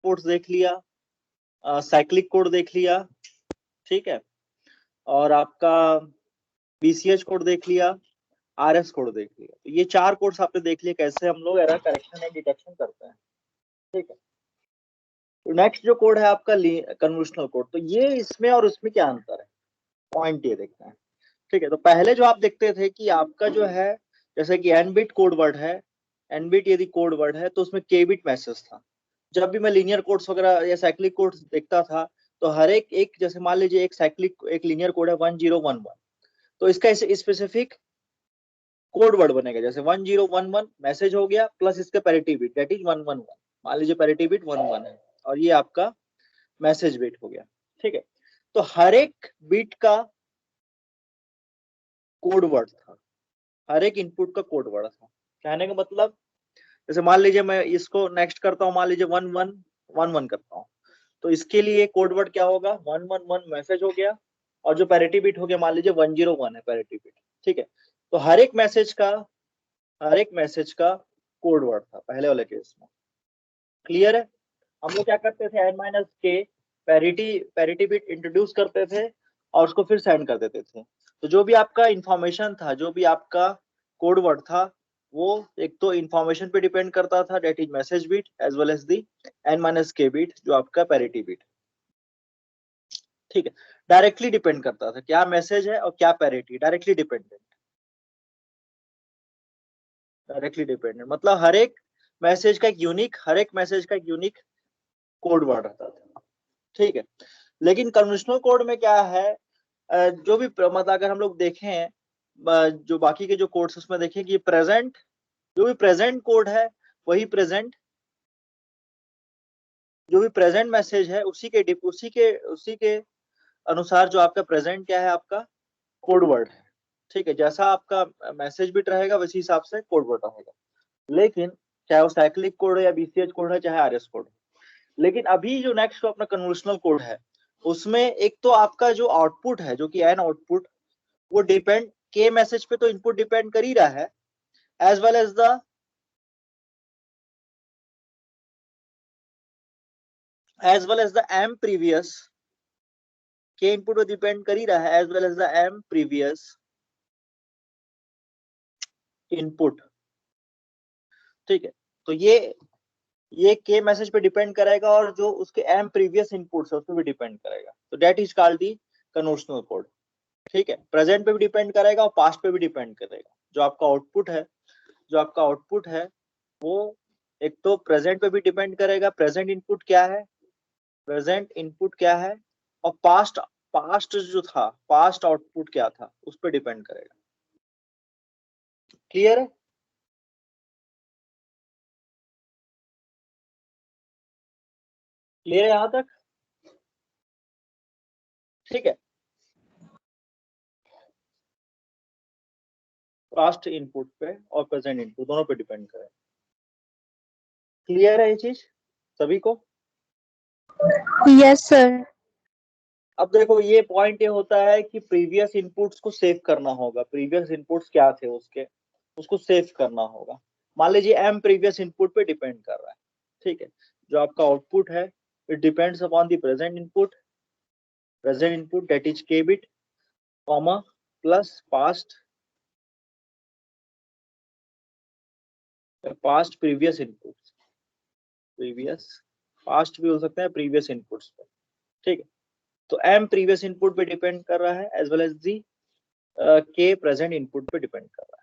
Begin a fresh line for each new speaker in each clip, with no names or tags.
Ports देख लिया, cyclic code देख लिया, ठीक है, और आपका बीसीएच कोड देख लिया, आरएस कोड देख लिया। तो ये 4 कोड्स आपने देख लिए कैसे हम लोग एरर करेक्शन एंड डिटेक्शन करते हैं, ठीक है। तो नेक्स्ट जो कोड है आपका कन्वोल्यूशनल कोड। तो ये इसमें और उसमें क्या अंतर है, पॉइंट ये देखते हैं, ठीक है। तो पहले जो आप देखते थे कि आपका जो है जैसे कि एन बिट कोड वर्ड है, एन बिट यदि कोड वर्ड है तो उसमें के बिट मैसेज था। जब भी मैं लीनियर कोड्स वगैरह या साइक्लिक कोड्स देखता था तो हर एक जैसे मान लीजिए एक साइक्लिक एक लीनियर कोड है 1011, तो इसका स्पेसिफिक कोड वर्ड बनेगा, जैसे 1011 मैसेज हो गया प्लस इसका पैरिटी बिट दैट इज 111। मान लीजिए पैरिटी बिट 11 है और ये आपका मैसेज बिट हो गया, ठीक है। तो हर एक बिट का कोड वर्ड था, हर एक इनपुट का कोड वर्ड था। कहने का मतलब जैसे मान लीजिए मैं इसको नेक्स्ट करता हूँ, मान लीजिए 1111 करता हूँ, तो इसके लिए कोड वर्ड क्या होगा, 111 मैसेज हो गया और जो पैरिटी बिट हो गया मान लीजिए 101 है पैरिटी बिट, ठीक है। तो हर एक मैसेज का कोड वर्ड था पहले वाले केस में। क्लियर है। हम लोग क्या करते थे, n माइनस के पैरिटी बिट इंट्रोड्यूस करते थे और उसको फिर सेंड कर देते थे। तो जो भी आपका इंफॉर्मेशन था, जो भी आपका कोड वर्ड था, वो एक तो इंफॉर्मेशन पे डिपेंड करता था that is message bit as well as the n minus k bit जो आपका पैरिटी बिट, ठीक है। डायरेक्टली डिपेंड करता था क्या मैसेज है और क्या पैरिटी, डायरेक्टली डिपेंडेंट मतलब हर एक मैसेज का एक यूनिक कोड वर्ड रहता था, ठीक है। लेकिन कन्वेंशनल कोड में क्या है, जो भी मतलब अगर हम लोग देखें जो बाकी के जो कोड्स उसमें देखें कि प्रेजेंट जो भी प्रेजेंट कोड है वही जो भी प्रेजेंट मैसेज है उसी के अनुसार जो आपका प्रेजेंट क्या है आपका कोड वर्ड है, ठीक है। जैसा आपका मैसेज बिट रहेगा वैसे हिसाब से कोड वर्ड रहेगा। लेकिन चाहे वो साइक्लिक कोड है या बीसीएच कोड है चाहे आरएस कोड है, लेकिन अभी जो नेक्स्ट अपना कन्वोल्यूशनल कोड है उसमें एक तो आपका जो आउटपुट है जो कि एन आउटपुट वो डिपेंड के मैसेज पे तो इनपुट डिपेंड कर ही रहा है as well as the m previous के इनपुट पे डिपेंड कर ही रहा है as well as the m previous input, ठीक है। तो ये के मैसेज पे डिपेंड करेगा और जो उसके एम प्रीवियस इनपुट्स है उस पर भी डिपेंड करेगा। तो that is called the convolutional code, ठीक है। प्रेजेंट पे भी डिपेंड करेगा और पास्ट पे भी डिपेंड करेगा। जो आपका आउटपुट है वो एक तो प्रेजेंट पे भी डिपेंड करेगा, प्रेजेंट इनपुट क्या है, और पास्ट जो था पास्ट आउटपुट क्या था उस पर डिपेंड करेगा। क्लियर है। क्लियर है यहां तक, ठीक है। पास्ट इनपुट पे और प्रेजेंट इनपुट दोनों पे डिपेंड करेगा। क्लियर है ये चीज सभी को।
Yes sir.
अब देखो ये पॉइंट ये होता है कि प्रीवियस इनपुट्स को सेव करना होगा, प्रीवियस इनपुट्स क्या थे उसको सेव करना होगा। मान लीजिए एम प्रीवियस इनपुट पे डिपेंड कर रहा है, ठीक है। जो आपका आउटपुट है it depends upon the present input that is K bit comma plus past previous inputs, past भी हो सकता है प्रीवियस इनपुट्स पे, ठीक है। तो एम प्रीवियस इनपुट पे डिपेंड कर रहा है एज वेल एज दी के प्रेजेंट इनपुट पे डिपेंड कर रहा है।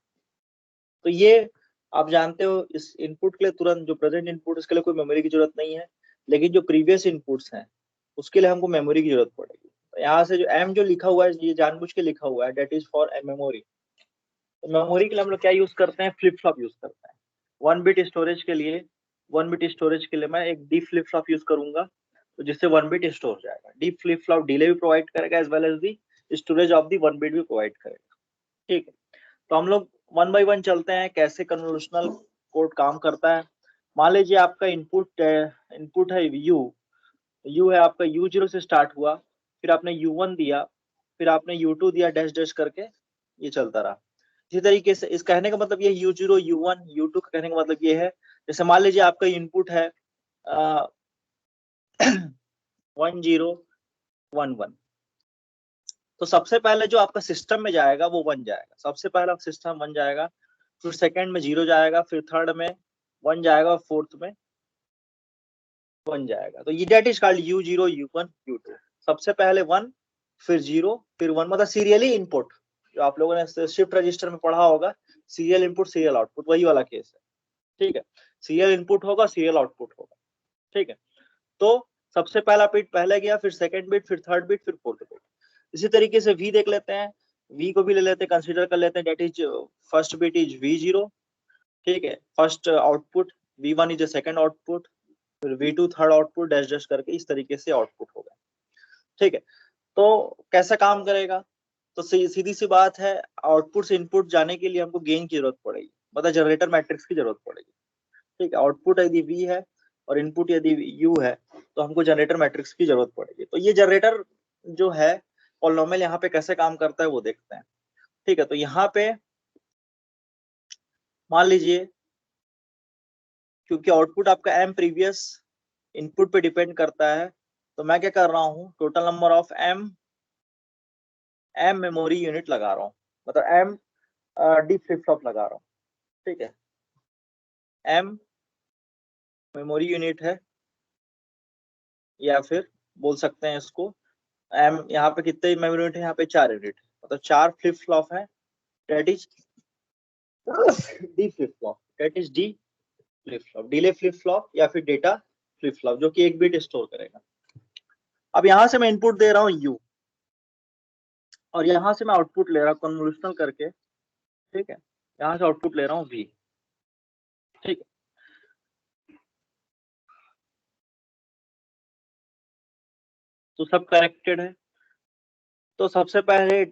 तो ये आप जानते हो इस इनपुट के लिए तुरंत जो प्रेजेंट इनपुट इसके लिए कोई मेमोरी की जरूरत नहीं है, लेकिन जो प्रीवियस इनपुट्स हैं उसके लिए हमको मेमोरी की जरूरत पड़ेगी। तो यहाँ से जो एम जो लिखा हुआ है ये जानबूझ के लिखा हुआ है दैट इज फॉर मेमोरी। तो मेमोरी के लिए हम लोग क्या यूज करते हैं, फ्लिप फ्लॉप यूज करते हैं। 1 बिट स्टोरेज के लिए मैं एक डी फ्लिप फ्लॉप यूज करूंगा तो जिससे 1 बिट स्टोर हो जाएगा। डी फ्लिप फ्लॉप डिले भी प्रोवाइड करेगा as well as the storage of the 1 bit भी प्रोवाइड करेगा, ठीक है। तो हम लोग वन बाय वन चलते हैं कैसे कन्वोल्यूशनल कोड काम करता है। मान लीजिए आपका इनपुट है यू है आपका U0 से स्टार्ट हुआ, फिर आपने U1 दिया, फिर आपने U2 दिया डैश डैश करके, ये चलता रहा। इसी तरीके से इस कहने का मतलब ये U0 U1 U2 का कहने का मतलब ये है, जैसे मान लीजिए आपका इनपुट है 1 0 1 1। तो सबसे पहले जो आपका सिस्टम में जाएगा वो 1 जाएगा, सबसे पहला सिस्टम 1 जाएगा, फिर सेकंड में 0 जाएगा, फिर थर्ड में 1 जाएगा, और फोर्थ में 1 जाएगा। तो ये that is called U0 U1 U2। सबसे पहले 1 फिर 0 फिर 1, मतलब सीरियली इनपुट, जो आप लोगों ने शिफ्ट रजिस्टर में पढ़ा होगा, सीरियल इनपुट सीरियल आउटपुट, वही वाला केस है। ठीक है, सीरियल इनपुट होगा सीरियल आउटपुट होगा। ठीक है, तो सबसे पहला बिट पहले गया, फिर सेकंड बिट, फिर थर्ड बिट, फिर फोर्थ बिट। इसी तरीके से V देख लेते हैं, V को भी ले लेते हैं, कंसीडर कर लेते हैं, that is first bit is V0। ठीक है, first output, V1 is the second output, फिर V2 third output, dash dash करके इस तरीके से आउटपुट होगा। ठीक है, तो कैसा काम करेगा? तो सीधी सी बात है, आउटपुट से इनपुट जाने के लिए हमको गेन की जरूरत पड़ेगी, मतलब जनरेटर मैट्रिक्स की जरूरत पड़ेगी। ठीक है, आउटपुट यदि V है और इनपुट यदि U है, तो हमको जनरेटर मैट्रिक्स की जरूरत पड़ेगी। तो ये जनरेटर जो है पॉलिनोमियल यहाँ पे कैसे काम करता है वो देखते हैं। ठीक है, तो यहाँ पे मान लीजिए, क्योंकि आउटपुट आपका m प्रीवियस इनपुट पे डिपेंड करता है, तो मैं क्या कर रहा हूँ, total number of m memory unit लगा रहा हूँ, मतलब m डी फ्लिप फ्लॉप लगा रहा हूँ। ठीक है, m मेमोरी यूनिट है, या फिर बोल सकते हैं इसको m, यहाँ पे कितने मेमोरी यूनिट है, यहाँ पे 4 यूनिट, मतलब 4 फ्लिप फ्लॉप है, that is D flip flop, that is D flip flop, delay flip flop या फिर डेटा फ्लिप फ्लॉप, जो कि एक बिट स्टोर करेगा। अब यहाँ से मैं इनपुट दे रहा हूँ U, और यहाँ से मैं आउटपुट ले रहा हूँ कन्वोल्यूशनल करके। ठीक है, यहाँ से आउटपुट ले रहा हूँ V। ठीक है, तो सब कनेक्टेड है। तो सबसे पहले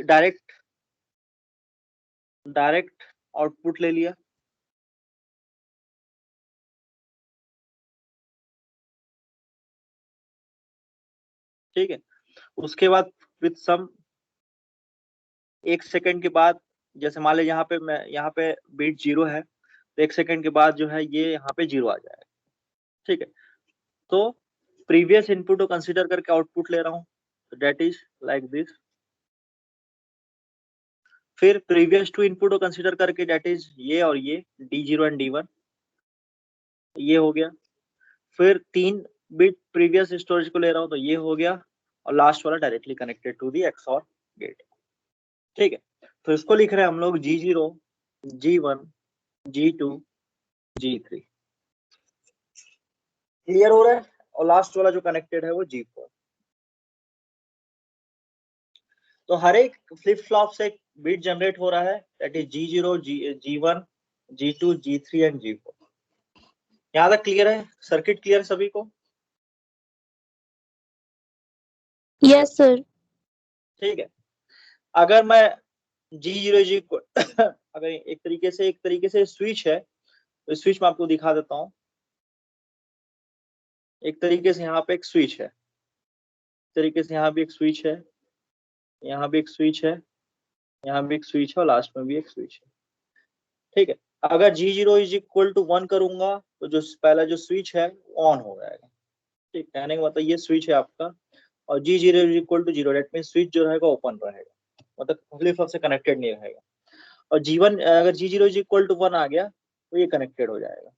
डायरेक्ट आउटपुट ले लिया। ठीक है, उसके बाद विथ सम 1 सेकंड के बाद, जैसे मान लीजिए यहाँ पे बीट 0 है, तो 1 सेकंड के बाद जो है ये यहाँ पे 0 आ जाएगा। ठीक है, तो प्रीवियस इनपुट को कंसीडर करके आउटपुट ले रहा हूँ, तो दैट इज लाइक दिस। फिर प्रीवियस टू इनपुट को कंसीडर करके, दैट इज ये और ये D0 एंड D1, ये हो गया। फिर 3 बिट प्रीवियस स्टोरेज को ले रहा हूँ, तो ये हो गया, और लास्ट वाला directly connected to the XOR gate. ठीक है, तो इसको लिख रहे हैं हम लोग G0 G1 G2 G3। Clear हो रहा है? और लास्ट वाला जो कनेक्टेड है वो G4। तो हर एक फ्लिप फ्लॉप से एक बिट जनरेट हो रहा है, that is G0 G1 G2 G3 and G4। यहाँ तक क्लियर है? सर्किट क्लियर सभी को?
Yes sir.
ठीक है, अगर मैं G0 G अगर एक तरीके से स्विच है, तो स्विच मैं आपको दिखा देता हूँ। एक तरीके से यहाँ पे एक स्विच है, तरीके से यहाँ भी एक स्विच है, यहाँ भी एक स्विच है, यहाँ भी एक स्विच है, और लास्ट में भी एक स्विच है। ठीक है, अगर G0 इज इक्वल टू 1 करूंगा, तो जो पहला जो स्विच है ऑन हो जाएगा। ठीक, कहने का मतलब ये स्विच है आपका, और G0 is equal to 0, that mean switch जो रहेगा ओपन रहेगा, मतलब फ्लिप फ्लॉप से कनेक्टेड नहीं रहेगा। और G1 अगर G0 इज इक्वल टू 1 आ गया, तो ये कनेक्टेड हो जाएगा।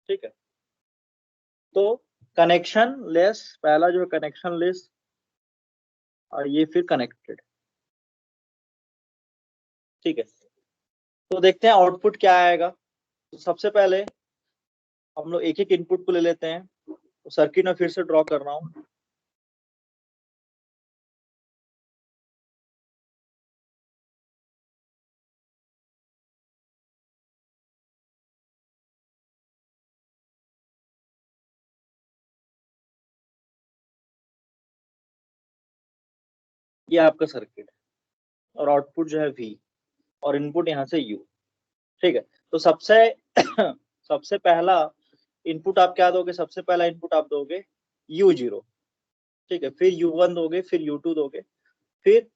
ठीक है, तो कनेक्शन लेस, पहला जो है कनेक्शन लेस, और ये फिर कनेक्टेड। ठीक है, तो देखते हैं आउटपुट क्या आएगा। तो सबसे पहले हम लोग एक एक इनपुट को ले लेते हैं, तो सर्किट में फिर से ड्रॉ कर रहा हूँ। ये आपका सर्किट है, और आउटपुट जो है V, और इनपुट यहाँ से U। ठीक है, तो सबसे पहला इनपुट आप क्या दोगे? सबसे पहला इनपुट आप दोगे U0। ठीक है, फिर U1 दोगे, फिर U2 दोगे, फिर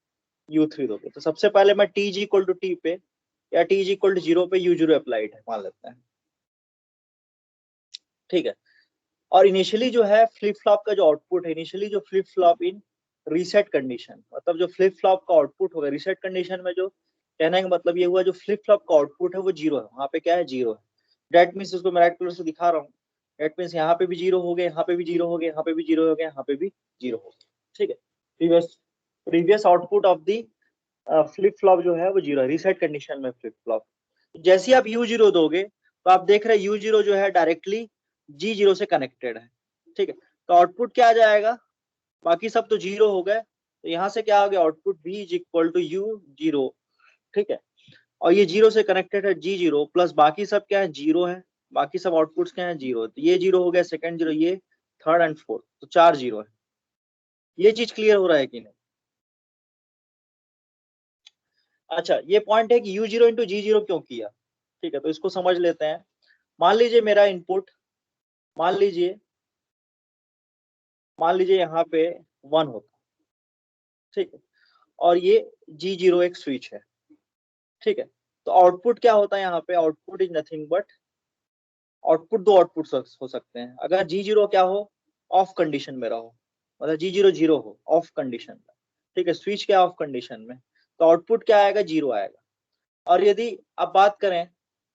U3 दोगे। तो सबसे पहले मैं T इक्वल टू T पे या T इक्वल टू 0 पे U0 अप्लाइड है मान लेते हैं। ठीक है, और इनिशियली जो है फ्लिप फ्लॉप का जो आउटपुट है, इनिशियली जो फ्लिप फ्लॉप इन रीसेट कंडीशन, मतलब जो फ्लिप फ्लॉप का आउटपुट होगा रीसेट कंडीशन में, जो कहने का मतलब ये हुआ जो फ्लिप फ्लॉप का आउटपुट है वो जीरो है, वहां पे क्या है, जीरो है। डेट मीन्स इसको मैं रेड कलर से दिखा रहा हूँ, डेट मीन्स यहाँ पे भी जीरो हो गए, यहाँ पे भी जीरो हो गए, यहाँ पे भी जीरो हो गए, यहाँ पे भी जीरो हो गए, ठीक है। Previous output of the flip flop जो है वो जीरो है, रीसेट कंडीशन में फ्लिप फ्लॉप। जैसे ही आप U0 दोगे तो आप देख रहे हैं U0 जो है डायरेक्टली G0 से कनेक्टेड है, ठीक है। तो आउटपुट क्या आ जाएगा, बाकी सब तो जीरो हो गए, तो यहाँ से क्या हो गया, output V is equal to U0, ठीक है। और ये जीरो से कनेक्टेड है G0 प्लस बाकी सब क्या है, जीरो है, बाकी सब आउटपुट्स क्या है, जीरो। तो ये जीरो हो गया, सेकंड जीरो, ये थर्ड एंड फोर्थ, तो 4 जीरो है। ये चीज क्लियर हो रहा है कि नहीं? अच्छा, ये पॉइंट है कि U0 इंटू G0 क्यों किया, ठीक है, तो इसको समझ लेते हैं। मान लीजिए मेरा इनपुट, मान लीजिए यहाँ पे 1 होता, ठीक है, और ये G0 एक स्विच है, ठीक है। तो आउटपुट क्या होता है यहाँ पे, output is nothing but, output दो आउटपुट हो सकते हैं, अगर G0 क्या हो, ऑफ कंडीशन में रहो, मतलब G0 जीरो हो ऑफ कंडीशन में, ठीक है, स्विच क्या ऑफ कंडीशन में, तो आउटपुट क्या आएगा, जीरो आएगा। और यदि आप बात करें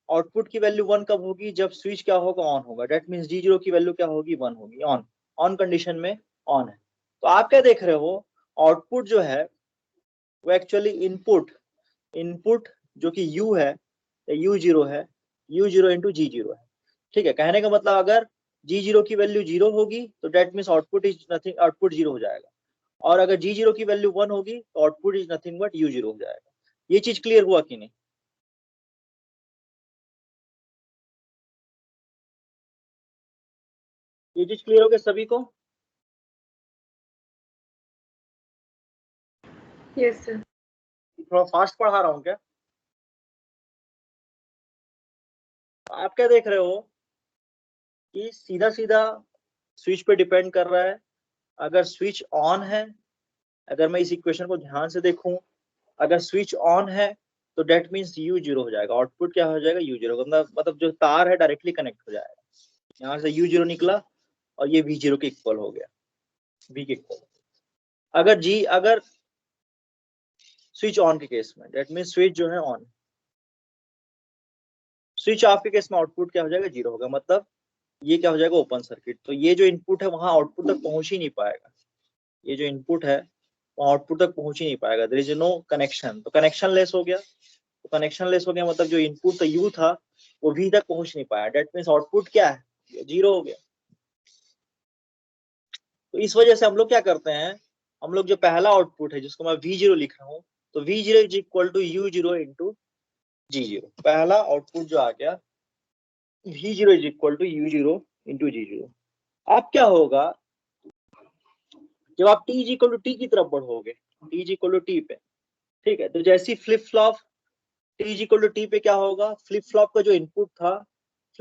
आउटपुट की वैल्यू 1 कब होगी, जब स्विच क्या होगा, ऑन होगा, डेट मीन्स G0 की वैल्यू क्या होगी, 1 होगी, ऑन, ऑन कंडीशन में ऑन है। तो आप क्या देख रहे हो, आउटपुट जो है वो एक्चुअली इनपुट, इनपुट जो कि U है, U0 है, U0 इंटू G0 है, ठीक है। कहने का मतलब अगर G0 की वैल्यू जीरो होगी तो that means output is nothing, output zero हो जाएगा, और अगर G0 की वैल्यू 1 होगी तो output is nothing but U0 हो जाएगा। ये चीज क्लियर हुआ कि नहीं? ये चीज क्लियर हो गया सभी को?
Yes sir.
थोड़ा फास्ट पढ़ा रहा हूँ क्या? आप क्या देख रहे हो कि सीधा सीधा स्विच पे डिपेंड कर रहा है। अगर स्विच ऑन है, अगर मैं इस इक्वेशन को ध्यान से देखूं, अगर स्विच ऑन है तो डेट मीन्स U0 हो जाएगा, आउटपुट क्या हो जाएगा, U0, मतलब जो तार है डायरेक्टली कनेक्ट हो जाएगा, यहाँ से U0 निकला और ये V0 के इक्वल हो गया, V के इक्वल। अगर स्विच ऑन के केस में, डेट मीन्स स्विच जो है ऑन, स्विच ऑफ के केस में आउटपुट क्या हो जाएगा, जीरो होगा, मतलब ये क्या हो जाएगा, ओपन सर्किट। तो ये जो इनपुट है वहां आउटपुट तक पहुंच ही नहीं पाएगा, ये जो इनपुट है वो आउटपुट तक पहुंच ही नहीं पाएगा, देयर इज नो कनेक्शन, तो कनेक्शन लेस हो गया। तो कनेक्शन लेस हो गया मतलब जो इनपुट U था वो V तक पहुंच नहीं पाया, डेट मीन्स आउटपुट क्या है, जीरो हो गया। तो इस वजह से हम लोग क्या करते हैं, हम लोग जो पहला आउटपुट है जिसको मैं V0 लिख रहा हूँ, तो V0 is equal to U0 into G0, पहला आउटपुट जो आ गया V0 is equal to U0 into G0। अब क्या होगा, जब आप T is equal to T की तरफ बढ़ोगे, T is equal to T पे, ठीक है, तो जैसी flip flop T is equal to T पे क्या होगा, फ्लिप फ्लॉप का जो इनपुट था,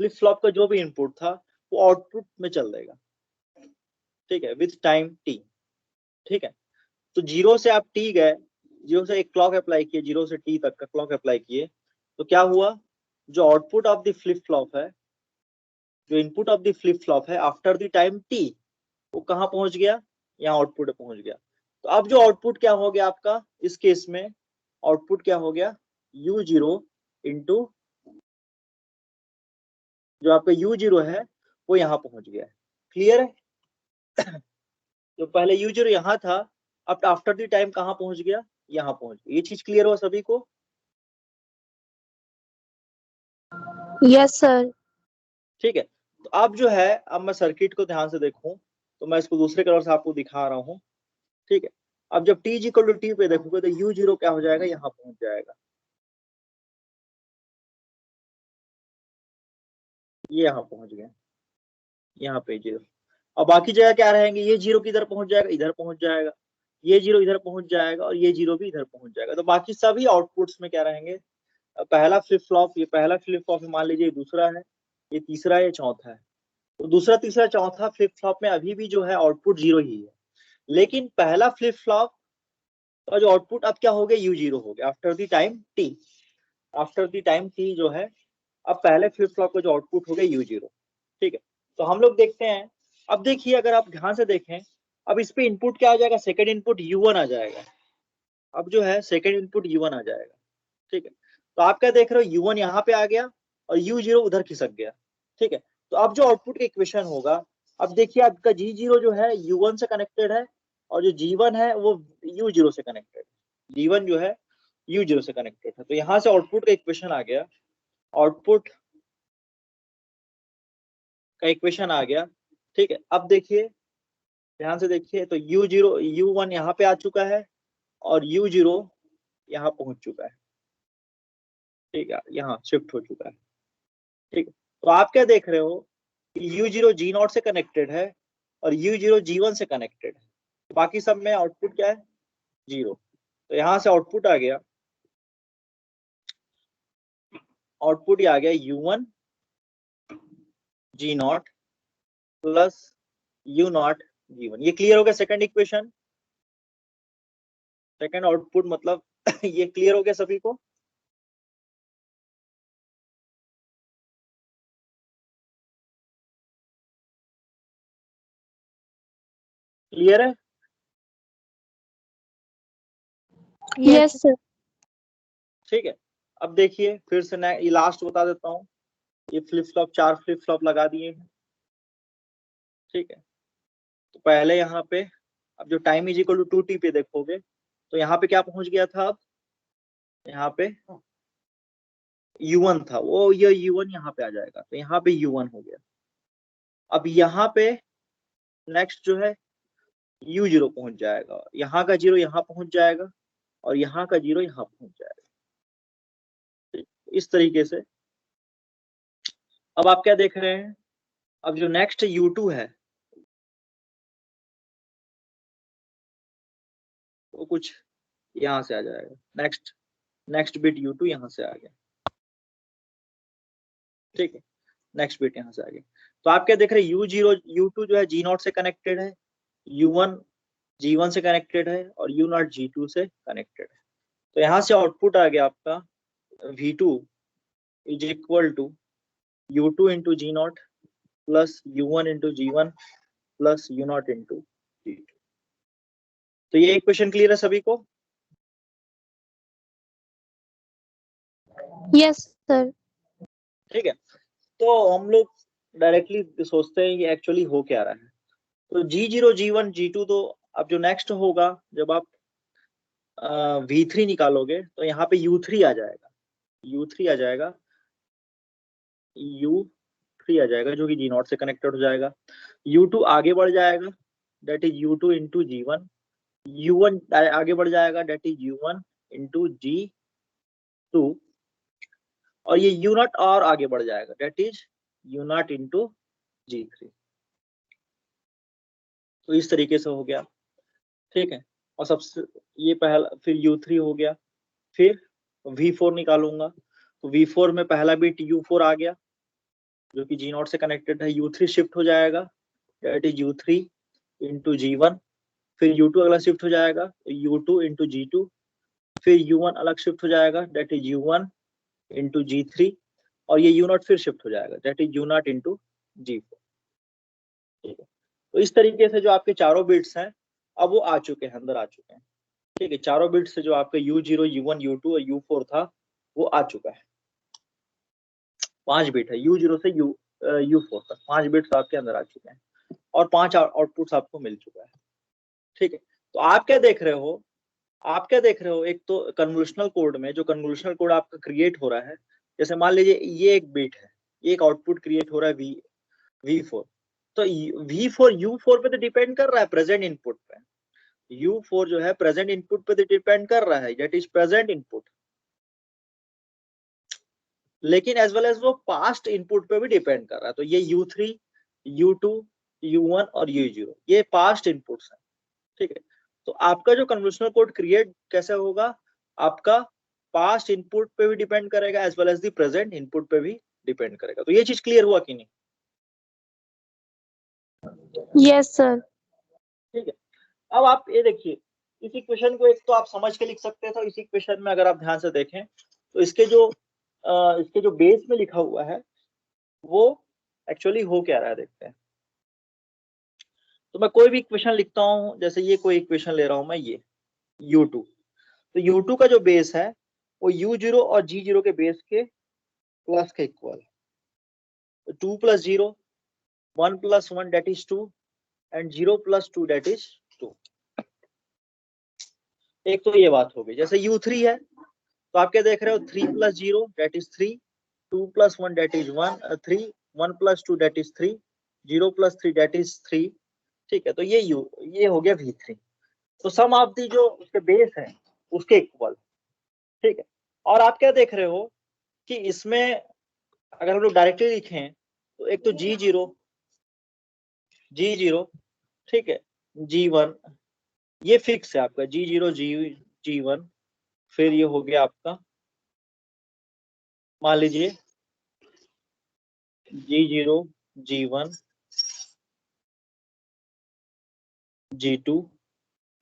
फ्लिप फ्लॉप का जो भी इनपुट था वो आउटपुट में चल देगा, ठीक है, विथ टाइम T, ठीक है। तो जीरो से आप T गए, जीरो से एक क्लॉक अप्लाई किए, जीरो से T तक का क्लॉक अप्लाई किए, तो क्या हुआ, जो output of the flip flop है, जो input of the flip flop है आफ्टर द टाइम T, वो कहाँ पहुंच गया, यहाँ आउटपुट में पहुंच गया। तो अब जो आउटपुट क्या हो गया आपका, इस केस में आउटपुट क्या हो गया, U0 इंटू जो आपका U0 है वो यहाँ पहुंच गया है, क्लियर है? जो पहले U0 यहाँ था, अब आफ्टर द टाइम कहाँ पहुंच गया, यहाँ पहुंच गया। ये चीज क्लियर हुआ सभी को?
Yes sir.
ठीक है। तो अब जो है, अब मैं सर्किट को ध्यान से देखूं तो मैं इसको दूसरे कलर से आपको दिखा रहा हूँ, ठीक है। अब जब T इक्वल टू T पे देखोगे तो U0 क्या हो जाएगा, यहाँ पहुंच जाएगा, ये यहाँ पहुंच गया, यहाँ पे जीरो। और बाकी जगह क्या रहेंगे, ये जीरो किधर पहुंच जाएगा, इधर पहुंच जाएगा, ये जीरो इधर पहुंच जाएगा, और ये जीरो भी इधर पहुंच जाएगा। तो बाकी सभी आउटपुट्स में क्या रहेंगे, पहला फ्लिप फ्लॉप, ये पहला फ्लिप फ्लॉप मान लीजिए, दूसरा है, ये तीसरा है, ये चौथा है। तो दूसरा तीसरा चौथा फ्लिप फ्लॉप में अभी भी जो है आउटपुट जीरो ही है, लेकिन पहला फ्लिप फ्लॉप का जो आउटपुट अब क्या हो गया, U0 हो गया after the time T, after the time T जो है, अब पहले फ्लिप फ्लॉप का जो आउटपुट हो गया U0, ठीक है। तो हम लोग देखते हैं अब देखिए अगर आप ध्यान से देखें, अब इस पे इनपुट क्या आ जाएगा, सेकंड इनपुट U1 आ जाएगा। अब जो है सेकंड इनपुट U1 आ जाएगा, ठीक है। तो आप क्या देख रहे हो, U1 यहाँ पे आ गया और U0 उधर खिसक गया, ठीक है। तो अब जो आउटपुट का इक्वेशन होगा, अब देखिए आपका G0 जो है U1 से कनेक्टेड है और जो G1 है वो U0 से कनेक्टेड है। G1 जो है U0 से कनेक्टेड है, तो यहाँ से आउटपुट का इक्वेशन आ गया, आउटपुट का इक्वेशन आ गया, ठीक है। अब देखिए ध्यान से देखिए, तो U0 U1 यहाँ पे आ चुका है और U0 यहाँ पहुंच चुका है, ठीक है, यहाँ शिफ्ट हो चुका है, ठीक है। तो आप क्या देख रहे हो कि U0 G0 से कनेक्टेड है और U0 G1 से कनेक्टेड है, बाकी सब में आउटपुट क्या है, 0। तो यहाँ से आउटपुट आ गया, आउटपुट ये आ गया U1 G0 plus U0 G1। ये क्लियर हो गया सेकंड इक्वेशन, सेकंड आउटपुट मतलब ये क्लियर हो गया सभी को। क्लियर है,
Yes, sir.
ठीक है। अब देखिए फिर से ये लास्ट बता देता हूँ, ये फ्लिप फ्लॉप 4 फ्लिप फ्लॉप लगा दिए हैं, ठीक है। तो पहले यहाँ पे अब जो time is equal to 2t पे देखोगे तो यहाँ पे क्या पहुंच गया था, अब यहाँ पे U1 था, वो ये U1 यहाँ पे आ जाएगा, तो यहाँ पे U1 हो गया। अब यहाँ पे नेक्स्ट जो है U0 पहुंच जाएगा, यहाँ का 0 यहाँ पहुंच जाएगा और यहाँ का 0 यहाँ पहुंच जाएगा, ठीक? इस तरीके से अब आप क्या देख रहे हैं, अब जो नेक्स्ट U2 है वो कुछ यहाँ से आ जाएगा, नेक्स्ट बिट U2 यहाँ से आ गया, ठीक है, नेक्स्ट बिट यहाँ से आ गया। तो आप क्या देख रहे हैं, U2 जो है G0 से कनेक्टेड है, U1 G1 से कनेक्टेड है और U0 G2 से कनेक्टेड है। तो यहाँ से आउटपुट आ गया आपका V2 is equal to U2 into G0 plus U1 into G1 plus U0 into G2। तो ये इक्वेशन क्लियर है सभी को?
Yes, sir.
ठीक है। तो हम लोग डायरेक्टली सोचते हैं ये एक्चुअली हो क्या रहा है। तो G0 G1 G2, तो अब जो नेक्स्ट होगा जब आप V3 निकालोगे तो यहाँ पे U3 आ जाएगा, U3 आ जाएगा, U3 आ जाएगा जो कि G0 से कनेक्टेड हो जाएगा। U2 आगे बढ़ जाएगा, date is U2 into G1, U1 आगे बढ़ जाएगा, date is U1 into G2, और ये U0 और आगे बढ़ जाएगा, date is U0 into G3। तो इस तरीके से हो गया, ठीक है। और सबसे ये पहला, फिर U3 हो गया, फिर V4 निकालूंगा, तो V4 में पहला बिट U4 आ गया जो कि G0 से कनेक्टेड है, U3 शिफ्ट हो जाएगा, date is U3 into G1, फिर U2 अगला शिफ्ट हो जाएगा, U2 इंटू G2, फिर U1 अलग शिफ्ट हो जाएगा, date is U1 into G3, और ये U0 फिर शिफ्ट हो जाएगा, date is U0 into G4, ठीक है। तो इस तरीके से जो आपके चारों बिट्स हैं अब वो आ चुके हैं, अंदर आ चुके हैं, ठीक है। चारों बिट्स से जो आपका U0 U1 U2 और U4 था वो आ चुका है। 5 बिट है U0 से U4 तक, 5 बिट्स आपके अंदर आ चुके हैं और 5 आउटपुट्स आपको मिल चुका है, ठीक है। तो आप क्या देख रहे हो, आप क्या देख रहे हो, एक तो कन्वोल्यूशनल कोड में जो कन्वोल्यूशनल कोड आपका क्रिएट हो रहा है, जैसे मान लीजिए ये एक बिट है, ये एक आउटपुट क्रिएट हो रहा है V4, तो V4 U4 पे तो डिपेंड कर रहा है, प्रेजेंट इनपुट पे। U4 जो है प्रेजेंट इनपुट पे तो डिपेंड कर रहा है, दैट इज प्रेजेंट इनपुट, लेकिन एज वेल एज वो पास्ट इनपुट पे भी डिपेंड कर रहा है। तो ये U3 U2 U1 और U0 ये पास्ट इनपुट्स हैं, ठीक है। तो आपका जो कन्वोल्यूशनल कोड क्रिएट कैसे होगा, आपका पास्ट इनपुट पे भी डिपेंड करेगा as well as the present input पे भी डिपेंड करेगा। तो ये चीज क्लियर हुआ कि नहीं?
Yes, sir.
ठीक है। अब आप ये देखिए, इस इक्वेशन को एक तो आप समझ के लिख सकते थे, इस इक्वेशन में अगर आप ध्यान से देखें तो इसके जो बेस में लिखा हुआ है वो एक्चुअली हो क्या रहा है, देखते हैं। तो मैं कोई भी इक्वेशन लिखता हूँ, जैसे ये कोई इक्वेशन ले रहा हूं मैं, ये u2, तो u2 का जो बेस है वो u0 और g0 के बेस के प्लस के इक्वल है। तो 2 + 0, 1 + 1 that is 2 and 0 + 2 that is 2। एक तो ये बात हो गई। जैसे u3 है तो आप क्या देख रहे हो, 3 + 0 that is 3, 2 + 1 that is 1, 3, 1 + 2 that is 3, 0 + 3 that is 3। ठीक है, तो ये हो गया v3। तो सम ऑफ दी जो उसके बेस है उसके इक्वल। ठीक है, और आप क्या देख रहे हो कि इसमें अगर हम लोग डायरेक्टली लिखें तो एक तो g0, ठीक है, g1 ये फिक्स है आपका, g0 g1। फिर ये हो गया आपका, मान लीजिए g0 g1 g2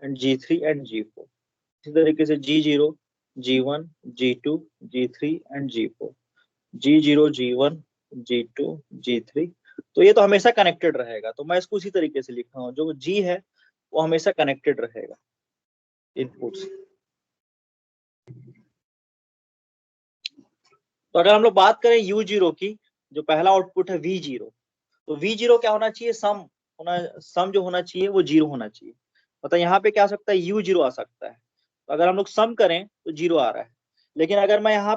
and g3 and g4। इसी तरीके से g0 g1 g2 g3 and g4, g0 g1 g2 g3। तो ये तो हमेशा कनेक्टेड रहेगा, तो मैं इसको उसी तरीके से लिख रहा हूँ, जो g है वो हमेशा कनेक्टेड रहेगा इनपुट से। तो अगर हम लोग बात करें u0 की, जो पहला आउटपुट है v0, तो v0 क्या होना चाहिए, सम जो होना चाहिए वो 0 होना चाहिए। मतलब यहाँ पे क्या आ सकता है, u0 आ सकता है। तो अगर हम लोग सम करें तो 0 आ रहा है, लेकिन अगर मैं यहाँ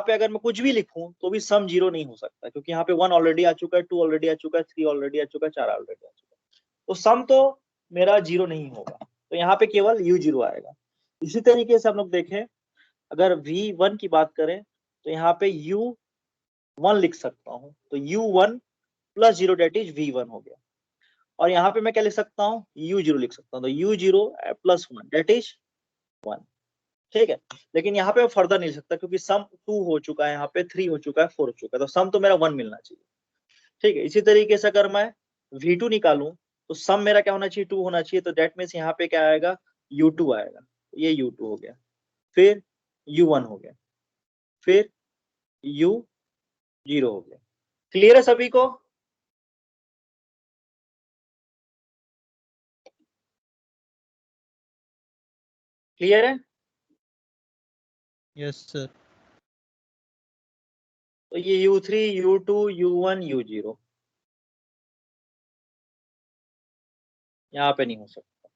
पे अगर मैं कुछ भी लिखूं तो भी सम 0 नहीं हो सकता, क्योंकि यहाँ पे 1 ऑलरेडी आ चुका है, 2 ऑलरेडी आ चुका है, 3 ऑलरेडी आ चुका है, 4 ऑलरेडी आ चुका है। तो सम तो मेरा 0 नहीं होगा, तो यहाँ पे केवल u0 आएगा। इसी तरीके से हम लोग देखें, अगर v1 की बात करें तो यहाँ पे u1 लिख सकता हूँ, तो u1 + 0 डेट इज v1 हो गया। और यहाँ पे मैं क्या लिख सकता हूँ, u0 लिख सकता हूँ, तो u0 + 1 डेट इज 1। ठीक है, लेकिन यहाँ पे मैं फर्दर नहीं लिख सकता, क्योंकि सम 2 हो चुका है, यहाँ पे 3 हो चुका है, 4 हो चुका है, तो सम तो मेरा 1 मिलना चाहिए। ठीक है, इसी तरीके से अगर मैं v2 निकालूं तो सम मेरा क्या होना चाहिए, 2 होना चाहिए, तो डेट मीन्स यहाँ पे क्या आएगा, u2 आएगा। ये u2 हो गया, फिर u1 हो गया, फिर u0 हो गया। क्लियर है सभी को? क्लियर है?
Yes sir.
तो ये u3 u2 u1 u0 यहाँ पे नहीं हो सकता।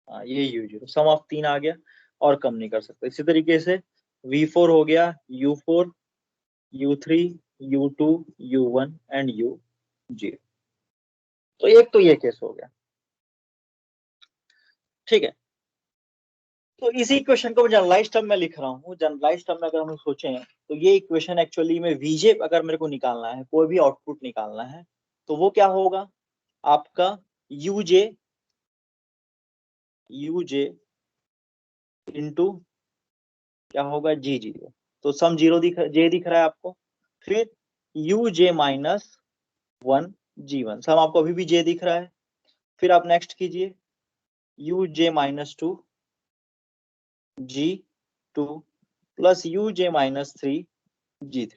हाँ, ये u0 सम ऑफ 3 आ गया, और कम नहीं कर सकते। इसी तरीके से v4 हो गया, u4 u3 u2 u1 and u0। तो एक तो ये केस हो गया। ठीक है, तो इसी इक्वेशन को जनरलाइज टर्म में लिख रहा हूँ। जनरलाइज टर्म में अगर हम सोचें तो ये इक्वेशन एक्चुअली में वीजे अगर मेरे को निकालना है, कोई भी आउटपुट निकालना है, तो वो क्या होगा आपका, यूजे इंटू क्या होगा, g0। तो सम 0 दिख रहा है आपको। फिर uj -1 g1, सम आपको अभी भी j दिख रहा है। फिर आप नेक्स्ट कीजिए, uj -2 g2 plus uj -3 g3।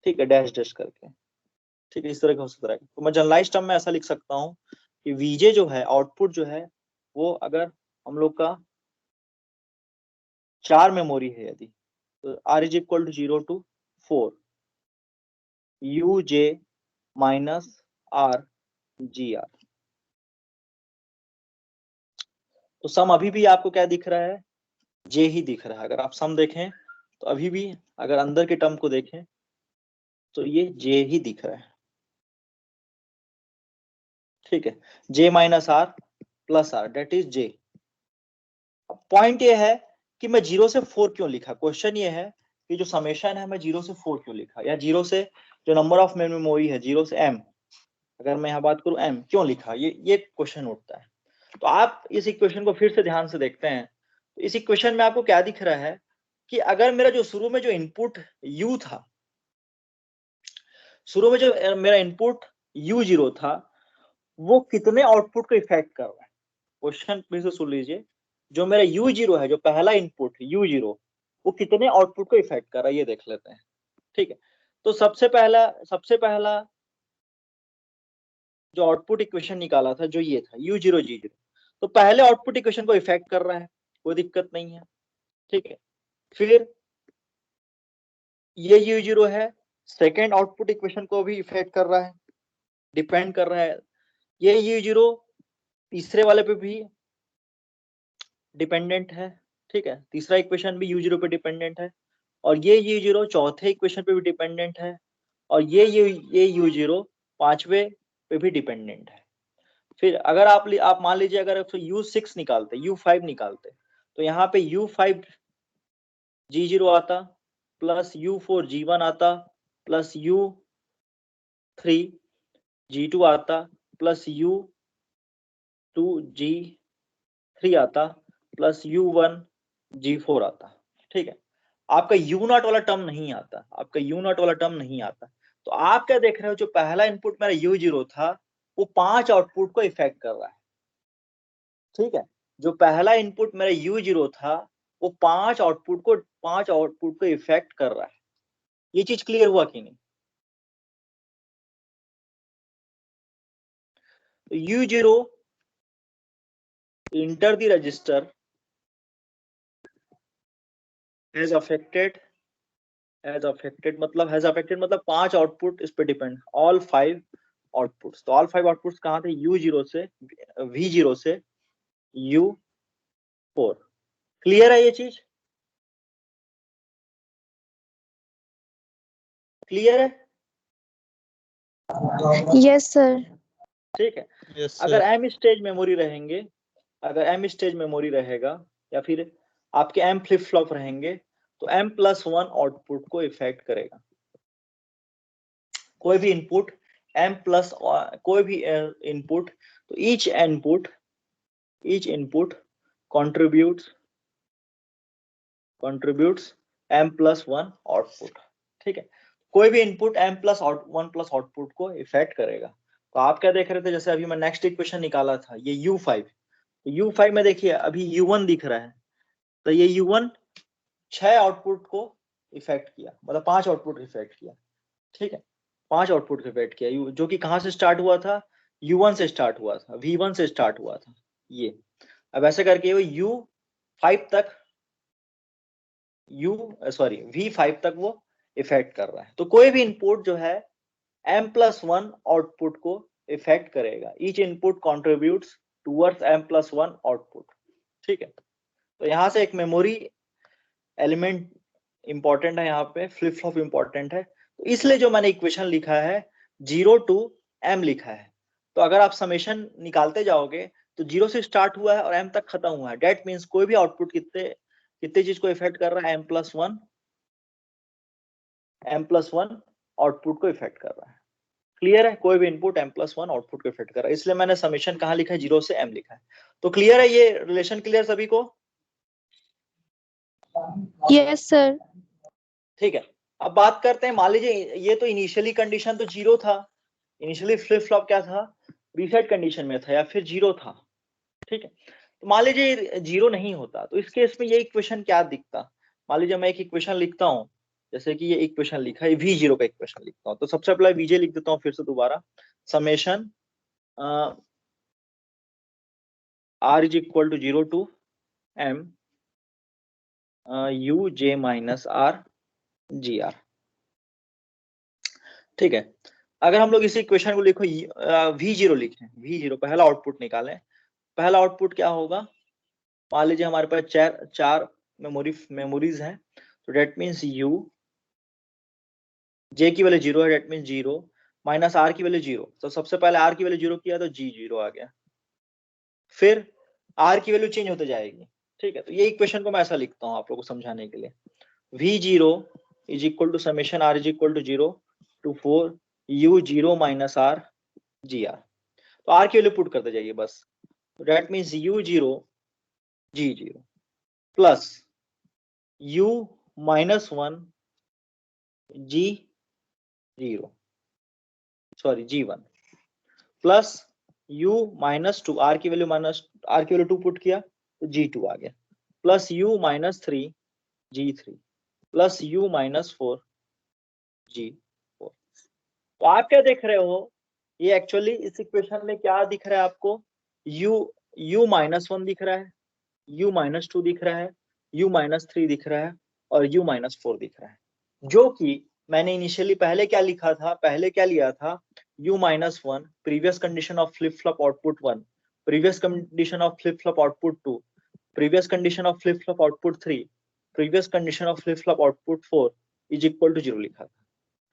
ठीक है, डैश डैश करके। ठीक है, इस तरह का हो सकता है। तो मैं जनरलाइज टर्म में ऐसा लिख सकता हूँ कि वीजे जो है, आउटपुट जो है, वो अगर हम लोग का 4 मेमोरी है यदि, तो r is equal to 0 to 4 uj -r gr। तो सम अभी भी आपको क्या दिख रहा है, j ही दिख रहा है। अगर आप सम देखें तो अभी भी अगर अंदर के टर्म को देखें तो ये j ही दिख रहा है। ठीक है, j -r + r that is j। Point ये है कि मैं 0 से 4 क्यों लिखा। क्वेश्चन ये है कि जो समेशन है मैं 0 से 4 क्यों लिखा, या 0 से जो नंबर ऑफ मेमोरी है 0 से m, अगर मैं यहाँ बात करूं m क्यों लिखा, ये क्वेश्चन उठता है। तो आप इस इक्वेशन को फिर से ध्यान से देखते हैं, तो इस इक्वेशन में आपको क्या दिख रहा है कि अगर मेरा जो शुरू में जो इनपुट u था, शुरू में जो मेरा इनपुट u0 था, वो कितने आउटपुट को इफेक्ट कर रहा है। क्वेश्चन फिर से सुन लीजिए, जो मेरा u0 है, जो पहला इनपुट u0, वो कितने आउटपुट को इफेक्ट कर रहा है, ये देख लेते हैं। ठीक है, तो सबसे पहला जो आउटपुट इक्वेशन निकाला था जो ये था U0 G0, तो पहले आउटपुट इक्वेशन को इफेक्ट कर रहा है, कोई दिक्कत नहीं है, ठीक है। फिर ये U0 है, सेकेंड आउटपुट इक्वेशन को भी इफेक्ट कर रहा है, डिपेंड कर रहा है। ये U0 तीसरे वाले पे भी डिपेंडेंट है, ठीक है, तीसरा इक्वेशन भी U0 पे डिपेंडेंट है, और ये U0 चौथे इक्वेशन पे भी डिपेंडेंट है, और ये U0 पांचवे पे भी डिपेंडेंट है। फिर अगर आप मान लीजिए अगर U6 निकालते, U5 निकालते, तो यहाँ पे U5 G0 आता, प्लस U4 G1 आता, प्लस U3 G2 आता, प्लस U2 G3 आता, प्लस U1 G4 आता, ठीक है। आपका U0 वाला टर्म नहीं आता, आपका U0 वाला टर्म नहीं आता। तो आप क्या देख रहे हो, जो पहला इनपुट मेरा U0 था वो 5 आउटपुट को इफेक्ट कर रहा है, ठीक है। जो पहला इनपुट मेरा U0 था वो 5 आउटपुट को इफेक्ट कर रहा है। ये चीज क्लियर हुआ कि नहीं? तो U0 enter the register has affected मतलब 5 आउटपुट इस पे डिपेंड, ऑल 5 आउटपुट्स। तो ऑल 5 आउटपुट्स कहाँ थे? U0 से V0 से U4। क्लियर है ये चीज? क्लियर है?
Yes, sir.
ठीक है।
Yes,
अगर
sir.
M स्टेज मेमोरी रहेंगे, अगर M स्टेज मेमोरी रहेगा या फिर आपके M फ्लिप फ्लॉप रहेंगे, तो M+1 आउटपुट को इफेक्ट करेगा। कोई भी इनपुट कोई भी इनपुट, तो each input contributes M+1 output, ठीक है। कोई भी इनपुट M+1 आउटपुट को इफेक्ट करेगा। तो आप क्या देख रहे थे, जैसे अभी मैं नेक्स्ट इक्वेशन निकाला था, ये U5, तो U5 में देखिए अभी U1 दिख रहा है, तो ये U1 6 आउटपुट को इफेक्ट किया, मतलब 5 आउटपुट इफेक्ट किया, ठीक है। 5 आउटपुट इफेक्ट किया, जो कि कहां से स्टार्ट हुआ था? U1 से स्टार्ट हुआ था, V1 से स्टार्ट हुआ था ये। अब ऐसे करके वो U5 तक V5 तक वो इफेक्ट कर रहा है। तो कोई भी इनपुट जो है M+1 आउटपुट को इफेक्ट करेगा। Each input contributes towards M+1 output, ठीक है। तो यहां से एक मेमोरी एलिमेंट इंपॉर्टेंट है, यहाँ पे फ्लिप फ्लॉप इंपॉर्टेंट है। तो इसलिए जो मैंने इक्वेशन लिखा है 0 to M लिखा है। तो अगर आप समेशन निकालते जाओगे तो 0 से स्टार्ट हुआ है और M तक खत्म हुआ है। डेट मीन्स कोई भी आउटपुट कितने चीज को इफेक्ट कर रहा है? M+1 आउटपुट को इफेक्ट कर रहा है। क्लियर है? कोई भी इनपुट M+1 आउटपुट को इफेक्ट कर रहा है, इसलिए मैंने समेशन कहाँ लिखा है? 0 से M लिखा है। तो क्लियर है? ये रिलेशन क्लियर सभी को?
Yes, sir.
ठीक है। अब बात करते हैं, मान लीजिए ये तो इनिशियली कंडीशन तो 0 था, इनिशियली फ्लिप फ्लॉप क्या था? रीसेट कंडीशन में था या फिर 0 था, ठीक है। तो मान लीजिए 0 नहीं होता, तो इस केस में ये इक्वेशन क्या दिखता? मान लीजिए मैं एक इक्वेशन लिखता हूँ, जैसे कि ये इक्वेशन लिखा है, V0 का इक्वेशन लिखता हूँ। तो सबसे पहले VJ लिख देता हूँ फिर से दोबारा, summation R is equal to 0 to M UJ minus R GR, ठीक है। अगर हम लोग इस इक्वेशन को लिखो V0 लिखें, V0 पहला आउटपुट निकालें, पहला आउटपुट क्या होगा? मान लीजिए हमारे पास चार मेमोरीज हैं, तो डेट मीन्स U, J की वैल्यू 0 है, डेट मीन्स 0 माइनस R की वैल्यू 0। तो सबसे पहले R की वैल्यू 0 किया तो G0 आ गया, फिर R की वैल्यू चेंज होते जाएगी, ठीक है। तो ये इक्वेशन को मैं ऐसा लिखता हूँ आप लोगों को समझाने के लिए, V0 is equal to summation R is equal to 0 to 4 U0 minus R GR। तो R की वैल्यू पुट करते जाइए बस, तो that means U0 G0 plus U-1 G1 plus U-2, R की वैल्यू 2 पुट किया तो G2 आ गया, plus U-3 G3 plus U-4 G4। तो आप क्या देख रहे हो, ये एक्चुअली इस इक्वेशन में क्या दिख रहा है आपको, u -1 दिख रहा है, u -2 दिख रहा है, u -3 दिख रहा है और u -4 दिख रहा है, जो कि मैंने इनिशियली पहले क्या लिखा था, पहले क्या लिया था, u -1 previous condition of flip flop output 1, previous condition of flip flop output 2, previous condition of flip flop output 3, previous condition of flip flop output 4 is equal to 0 लिखा था।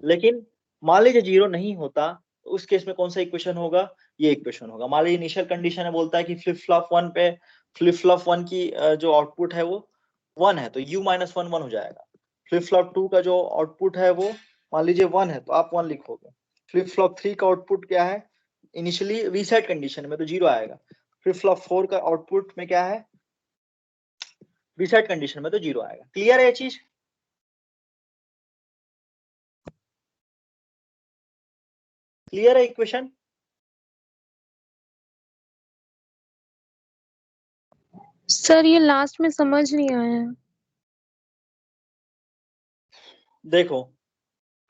लेकिन मान लीजिए 0 नहीं होता तो उस केस में कौन सा इक्वेशन होगा, ये इक्वेशन होगा। मान लीजिए इनिशियल कंडीशन है, बोलता है कि फ्लिप फ्लॉप 1 पे फ्लिप फ्लॉप 1 की जो आउटपुट है वो 1 है, तो u -1 1 हो जाएगा। फ्लिप फ्लॉप 2 का जो आउटपुट है वो मान लीजिए 1 है, तो आप 1 लिखोगे। फ्लिप फ्लॉप 3 का आउटपुट क्या है, इनिशियली रीसेट कंडीशन में तो 0 आएगा। फ्लिप फ्लॉप 4 का आउटपुट में क्या है, रीसेट कंडीशन में तो 0 आएगा। क्लियर है ये चीज? क्लियर है इक्वेशन?
सर ये लास्ट में समझ नहीं आया।
देखो,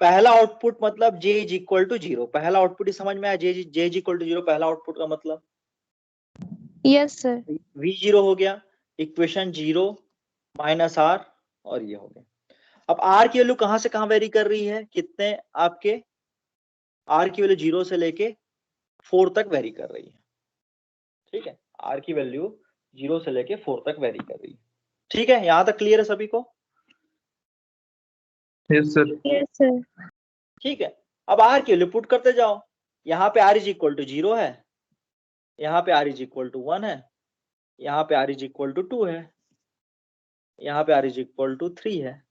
पहला आउटपुट मतलब j इज इक्वल टू 0, पहला आउटपुट ही समझ में आया, j इज इक्वल टू 0 पहला आउटपुट का मतलब
यस सर।
v 0 हो गया, इक्वेशन 0 -r और ये हो गया। अब r की वैल्यू कहां से कहां वेरी कर रही है, कितने आपके r की वैल्यू 0 से लेके 4 तक वेरी कर रही है, ठीक है, r की वैल्यू 0 से लेके 4 तक वेरी कर रही है, ठीक है, यहां तक क्लियर है सभी को?
Yes sir.
Yes sir.
ठीक है, अब r की वैल्यू पुट करते जाओ, यहाँ पे r इज इक्वल टू 0 है, यहाँ पे r इज इक्वल टू 1 है, यहाँ पे r इज इक्वल टू 2 है, यहाँ पे r इज इक्वल टू 3 है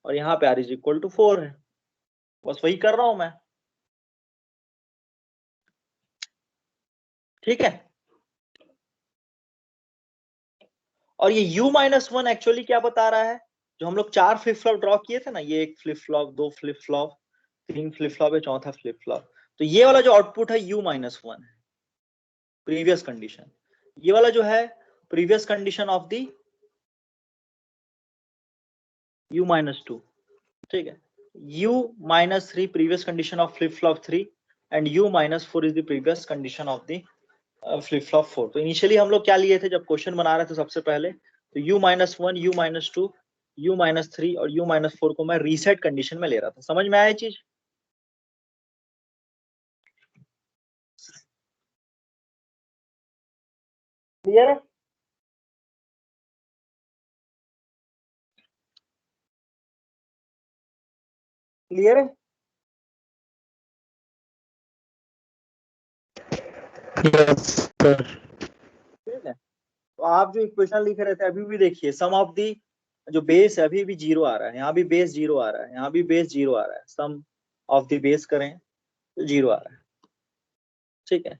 और यहाँ पे r इज इक्वल टू 4 है। बस वही कर रहा हूं मैं, ठीक है। और ये u -1 एक्चुअली क्या बता रहा है, जो हम लोग 4 फ्लिप फ्लॉप ड्रॉ किए थे ना, ये 1 flip flop, 2 flip flop, 3 flip flop है, चौथा फ्लिप फ्लॉप, तो ये वाला जो आउटपुट है u -1 है, प्रीवियस कंडीशन। ये वाला जो है previous condition of the u -2, ठीक है। u -3 previous condition of flip flop 3 and u -4 is the previous condition of the flip flop 4। तो इनिशियली हम लोग क्या लिए थे जब क्वेश्चन बना रहे थे सबसे पहले, तो u -1, u -2, u -3 और u -4 को मैं रीसेट कंडीशन में ले रहा था। समझ में आया ये चीज? क्लियर है? क्लियर है?
Yes sir.
ठीक है, तो आप जो इक्वेशन लिख रहे थे अभी भी देखिए, सम ऑफ दी जो बेस है अभी भी 0 आ रहा है, यहाँ भी बेस 0 आ रहा है, यहाँ भी बेस 0 आ रहा है, सम ऑफ दी बेस करें तो 0 आ रहा है, ठीक है।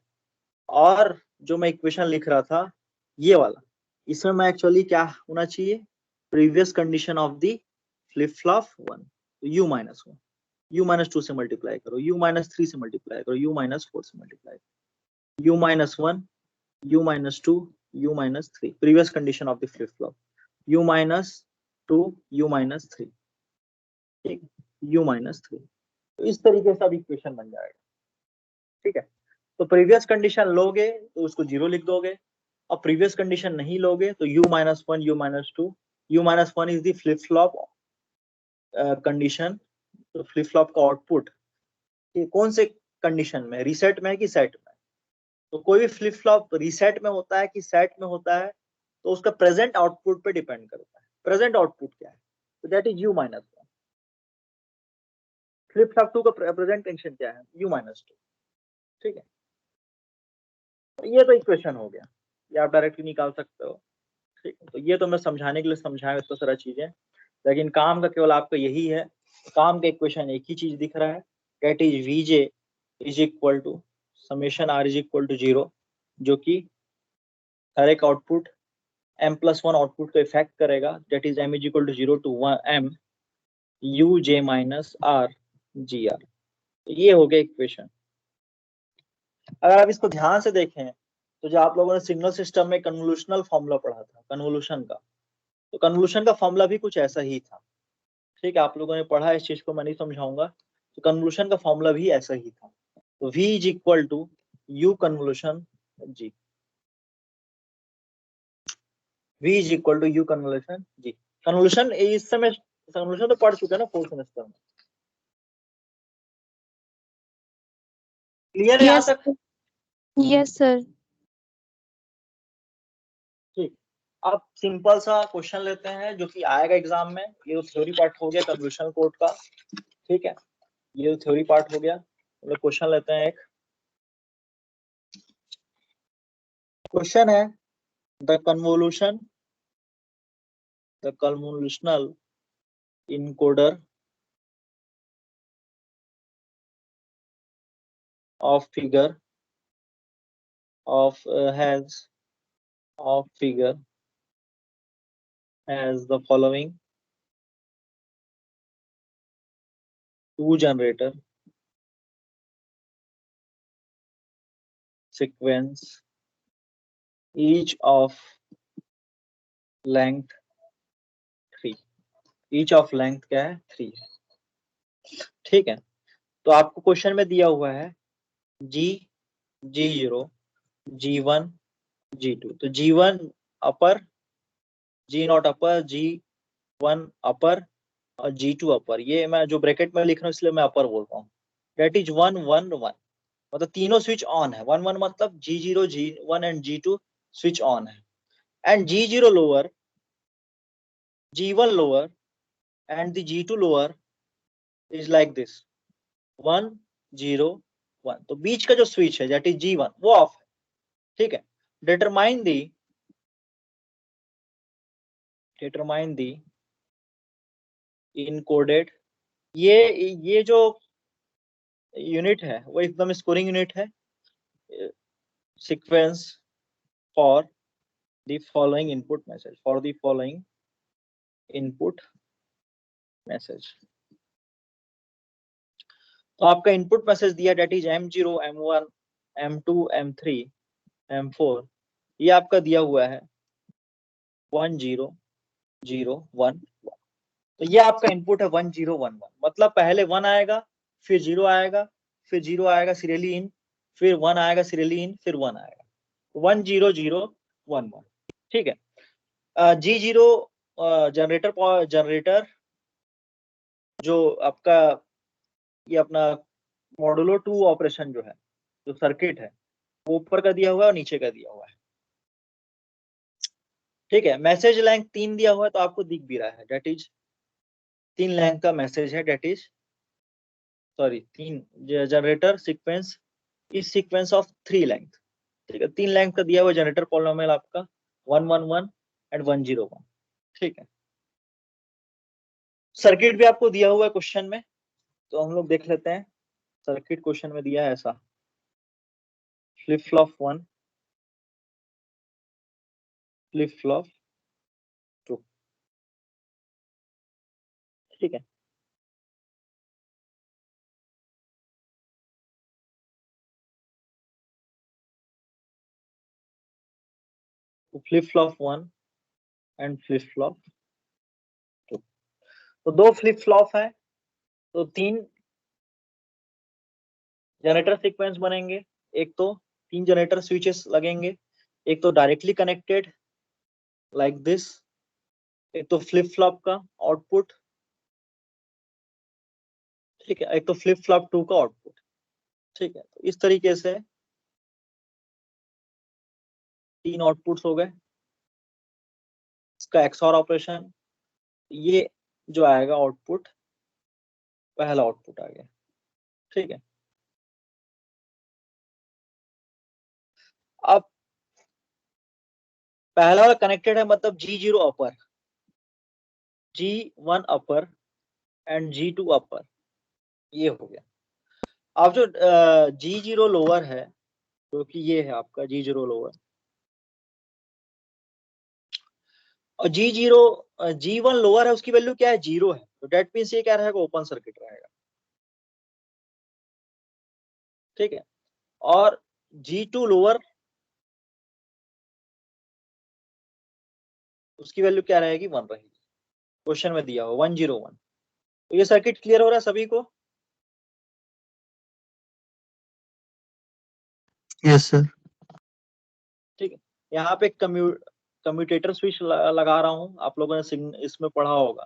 और जो मैं इक्वेशन लिख रहा था ये वाला, इसमें मैं एक्चुअली क्या होना चाहिए, previous condition of the flip flop 1, u -1, u -2 से मल्टीप्लाई करो, u -3 से मल्टीप्लाई करो, u -4 से मल्टीप्लाई करो, u -1, u -2, u -3 previous condition of the flip flop, u -2, u -3, ठीक, u -3, तो इस तरीके से अब इक्वेशन बन जाएगा, ठीक है। तो प्रीवियस कंडीशन लोगे तो उसको 0 लिख दोगे, और प्रीवियस कंडीशन नहीं लोगे तो u -1, u -2, u -1 is the flip flop condition, तो फ्लिप फ्लॉप का आउटपुट कौन से कंडीशन में, रीसेट में है कि सेट में, तो कोई भी फ्लिप फ्लॉप रीसेट में होता है कि सेट में होता है तो उसका प्रेजेंट आउटपुट पे डिपेंड करता है। प्रेजेंट आउटपुट क्या है, तो that is u -1। Flip flop 2 का प्रेजेंट कंडीशन क्या है, u -2, ठीक है। तो ये तो इक्वेशन हो गया, ये आप डायरेक्टली निकाल सकते हो, ठीक है। तो ये तो मैं समझाने के लिए समझाया इतना सारा चीजें, लेकिन काम का केवल आपका यही है, काम का इक्वेशन एक ही चीज दिख रहा है, that is vj is equal to summation r is equal to 0, जो कि हर एक आउटपुट m+1 आउटपुट को इफेक्ट करेगा, that is m is equal to 0 to 1 m uj -r gr। ये हो गया इक्वेशन। अगर आप इसको ध्यान से देखें तो जो आप लोगों ने सिग्नल सिस्टम में कन्वोल्यूशनल फॉर्मूला पढ़ा था, कन्वोल्यूशन का, तो कन्वोल्यूशन का फॉर्मूला भी कुछ ऐसा ही था, ठीक है। आप लोगों ने पढ़ा, इस चीज को मैं नहीं समझाऊंगा, तो कन्वोल्यूशन का फॉर्मूला भी ऐसा ही था। तो V is equal to U convolution G, V is equal to U convolution G। Convolution इस समय कन्वोल्यूशन तो पढ़ चुका है ना फोर्थ सेमेस्टर में, क्लियर है यहाँ
यस
तक?
Yes sir.
ठीक, अब सिंपल सा क्वेश्चन लेते हैं जो कि आएगा एग्जाम में। ये थ्योरी पार्ट हो गया कन्वोल्यूशन कोड का, ठीक है, ये थ्योरी पार्ट हो गया। मतलब क्वेश्चन लेते हैं। एक क्वेश्चन है, the convolutional encoder of figure has the following two generator sequence, each of length 3, each of length क्या है 3 है, ठीक है। तो आपको क्वेश्चन में दिया हुआ है G0, G1, G2। तो G1 अपर, G0 अपर, G1 अपर और G2 अपर। ये मैं जो ब्रैकेट में लिख रहा हूँ इसलिए मैं अपर बोल रहा हूँ। डेट इज 1 1 1, मतलब तीनों स्विच ऑन है। 1 1 मतलब G0, G1 and G2 switch on है, and G0 lower, G1 lower and the G2 lower is like this 1 0 1। तो बीच का जो स्विच है दैट इज G1 वो ऑफ है, ठीक है। डिटरमाइन दी इनकोडेड, ये जो यूनिट है वो एकदम स्कोरिंग यूनिट है। Sequence for the following input message. तो आपका इनपुट मैसेज दिया that is M0, M1, M2, M3, M4। ये आपका दिया हुआ है 1 0 0 1 1। तो ये आपका इनपुट है 1 0 1 1, मतलब पहले 1 आएगा, फिर 0 आएगा, फिर 0 आएगा सीरियली इन, फिर 1 आएगा सीरियली इन, फिर 1 आएगा, 1 0 0 1 1, ठीक है। G0 जनरेटर जो आपका ये अपना मॉडुलो 2 ऑपरेशन जो है, जो सर्किट है वो ऊपर का दिया हुआ है और नीचे का दिया हुआ है, ठीक है। मैसेज लेंथ 3 दिया हुआ है तो आपको दिख भी रहा है, डेट इज 3 लेंथ का मैसेज है, that is sorry 3 generator sequence is sequence of 3 length, ठीक है। 3 लेंथ का दिया हुआ जनरेटर पॉलिनोमियल आपका 1 1 1 एंड 1 0 1, ठीक है। सर्किट भी आपको दिया हुआ है क्वेश्चन में, तो हम लोग देख लेते हैं। सर्किट क्वेश्चन में दिया है ऐसा, फ्लिप फ्लॉप 1, फ्लिप फ्लॉप 2, ठीक है। तो flip flop 1 and flip flop 2, तो 2 फ्लिप फ्लॉप है, तो 3 जनरेटर सीक्वेंस बनेंगे। एक तो 3 जनरेटर स्विचेस लगेंगे, एक तो डायरेक्टली कनेक्टेड लाइक दिस, एक तो फ्लिप फ्लॉप का आउटपुट, ठीक है, एक तो फ्लिप फ्लॉप 2 का आउटपुट, ठीक है। तो इस तरीके से 3 आउटपुट्स हो गए। इसका XOR ऑपरेशन, ये जो आएगा आउटपुट, पहला आउटपुट आ गया, ठीक है। अब पहला वाला कनेक्टेड है, मतलब G0 upper, G1 upper and G2 अपर, ये हो गया। अब जो G0 लोअर है, जो कि ये है आपका G0 लोअर, और G1 लोअर है, उसकी वैल्यू क्या है 0 है, तो डेट मींस ये क्या रहेगा ओपन सर्किट रहेगा, ठीक है। और G2 लोअर, उसकी वैल्यू क्या रहेगी 1 रहेगी, क्वेश्चन में दिया हुआ 1 0 1। तो ये सर्किट क्लियर हो रहा है सभी को?
Yes sir.
ठीक है, यहाँ पे कम्यूटेटर स्विच लगा रहा हूँ, आप लोगों ने इसमें पढ़ा होगा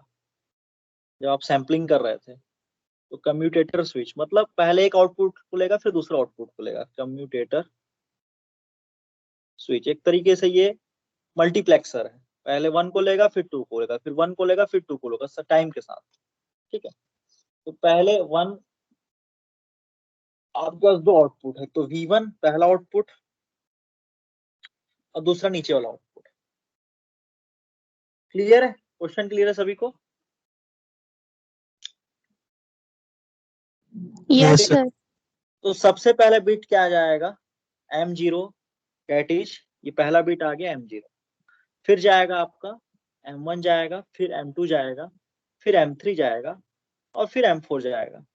जब आप सैम्पलिंग कर रहे थे। तो कम्यूटेटर स्विच मतलब पहले एक आउटपुट खुलेगा फिर दूसरा आउटपुट खुलेगा, कम्यूटेटर स्विच। एक तरीके से ये मल्टीप्लेक्सर है, पहले 1 को लेगा फिर 2 को लेगा, फिर 1 को लेगा फिर 2 को लेगा टाइम के साथ। ठीक है, तो पहले 1, आपके पास 2 आउटपुट है, तो V1 पहला आउटपुट और दूसरा नीचे वाला आउटपुट। क्लियर है? क्वेश्चन क्लियर है सभी को?
Yes
Yes,
sir.
तो सबसे पहले बिट क्या आ जाएगा? M0, दैट इज ये पहला बिट आ गया M0। फिर जाएगा आपका M1 जाएगा, फिर M2 जाएगा, फिर M3 जाएगा और फिर M4 जाएगा।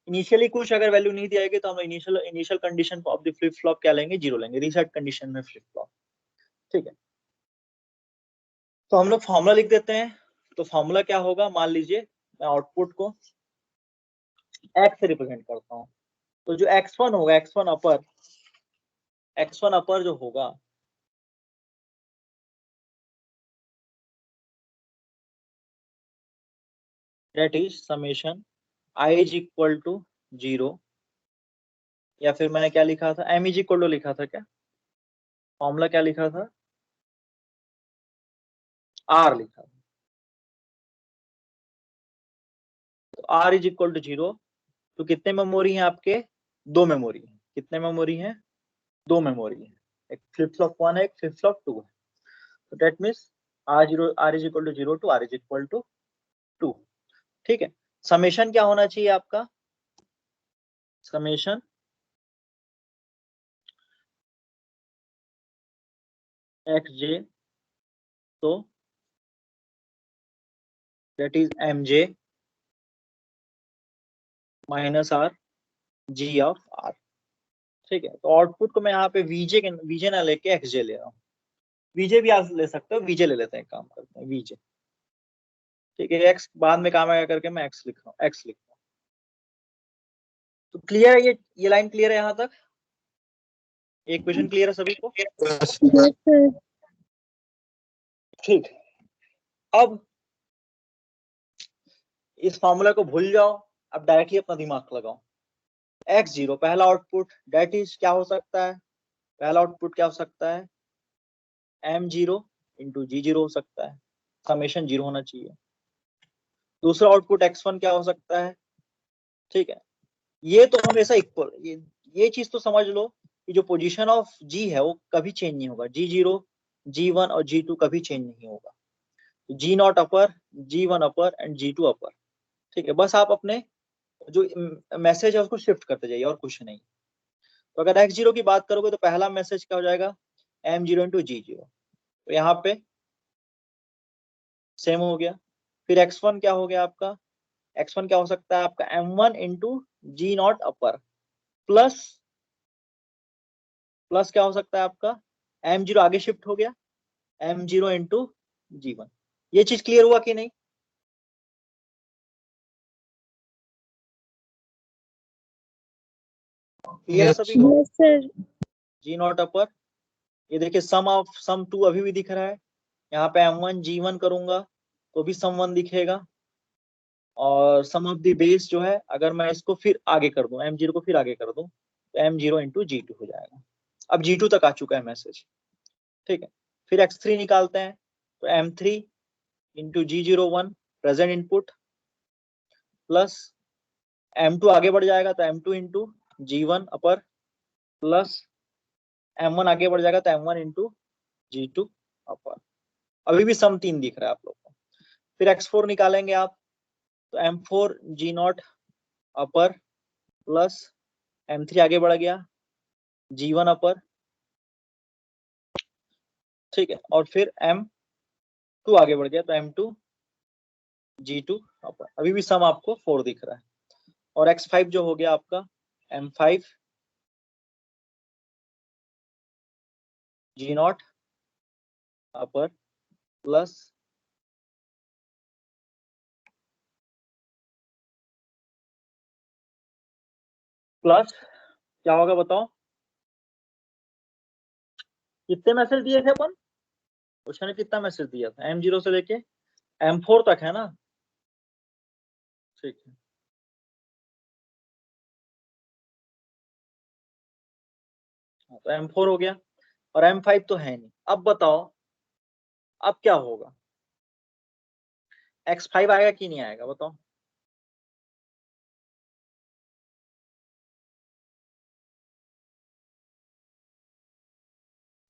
इनिशियली कुछ अगर वैल्यू नहीं दी जाएगी तो हम initial condition of the flip flop क्या लेंगे? 0 लेंगे, रीसेट कंडीशन में फ्लिप फ्लॉप। ठीक है, तो हम लोग फॉर्मूला लिख देते हैं। तो फॉर्मूला क्या होगा? मान लीजिए मैं आउटपुट को x से रिप्रेजेंट करता हूँ, तो जो x1 होगा, x1 अपर जो होगा that is summation i is equal to 0, या फिर मैंने क्या लिखा था? m इज इक्वल टू लिखा था क्या? फॉर्मूला क्या लिखा था? r लिखा था। तो r इज इक्वल टू 0। तो कितने मेमोरी हैं आपके? 2 मेमोरी है। कितने मेमोरी हैं? 2 मेमोरी है, एक फ्लिप फ्लॉप 1 है, एक फ्लिप फ्लॉप 2 है। तो that means r is equal to 0 to r is equal to 2। ठीक है, समेशन क्या होना चाहिए आपका? समेशन xj, तो that is mj minus r g of r। ठीक है, तो आउटपुट को मैं यहाँ पे वीजे ना लेके एक्सजे ले रहा हूँ। वीजे भी आप ले सकते हो, वीजे ले लेते हैं, काम करते हैं वीजे। ठीक है, एक्स बाद में काम आएगा करके मैं एक्स लिख रहा हूँ, एक्स लिख रहा हूँ। तो क्लियर है ये लाइन क्लियर है यहाँ तक? एक क्वेश्चन क्लियर है सभी को?
yes,
yes sir.
ठीक, अब इस फॉर्मूला को भूल जाओ, अब डायरेक्टली अपना दिमाग लगाओ। x0 पहला आउटपुट दैट इज क्या हो सकता है? पहला आउटपुट क्या हो सकता है? m0 इंटू g0 हो सकता है, समेशन 0 होना चाहिए। दूसरा आउटपुट x1 क्या हो सकता है? ठीक है, ये तो हमेशा इक्वल, ये चीज तो समझ लो कि जो पोजीशन ऑफ g है वो कभी चेंज नहीं होगा। g0, g1 और g2 कभी चेंज नहीं होगा। g0 upper, g1 upper and g2 अपर। ठीक है, बस आप अपने जो मैसेज है उसको शिफ्ट करते जाइए और कुछ नहीं। तो अगर x0 की बात करोगे तो पहला मैसेज क्या हो जाएगा? m0 इंटू g0, तो यहाँ पे सेम हो गया। फिर x1 क्या हो गया आपका? x1 क्या हो सकता है आपका? m1 इंटू g0 अपर प्लस क्या हो सकता है आपका? m0 आगे शिफ्ट हो गया, m0 इंटू g1। ये चीज क्लियर हुआ कि नहीं? क्लियर है
yes,
सभी को?
Yes sir.
g0 अपर, ये देखिए सम 2 अभी भी दिख रहा है। यहाँ पे m1 g1 करूंगा तो भी सम 1 दिखेगा, और सम ऑफ द बेस जो है अगर मैं इसको फिर आगे कर दूं, m0 को फिर आगे कर दूं, तो m0 इंटू g2 हो जाएगा। अब g2 तक आ चुका है मैसेज। ठीक है, फिर x3 निकालते हैं, तो m3 into g01 present input plus m2 आगे बढ़ जाएगा तो m2 इंटू g1 अपर प्लस m1 आगे बढ़ जाएगा तो m1 इंटू g2 अपर। अभी भी सम 3 दिख रहा है आप लोग को। फिर x4 निकालेंगे आप, तो m4 g0 अपर प्लस m3 आगे बढ़ गया g1 अपर। ठीक है, और फिर m2 आगे बढ़ गया तो m2 g2 अपर। अभी भी सम आपको 4 दिख रहा है। और x5 जो हो गया आपका m5 g0 अपर प्लस क्या होगा बताओ? कितने मैसेज दिए थे अपन? क्वेश्चन ने कितना मैसेज दिया था? M0 से लेके M4 तक है ना? ठीक है, तो M4 हो गया और M5 तो है नहीं। अब बताओ अब क्या होगा? X5 आएगा कि नहीं आएगा बताओ?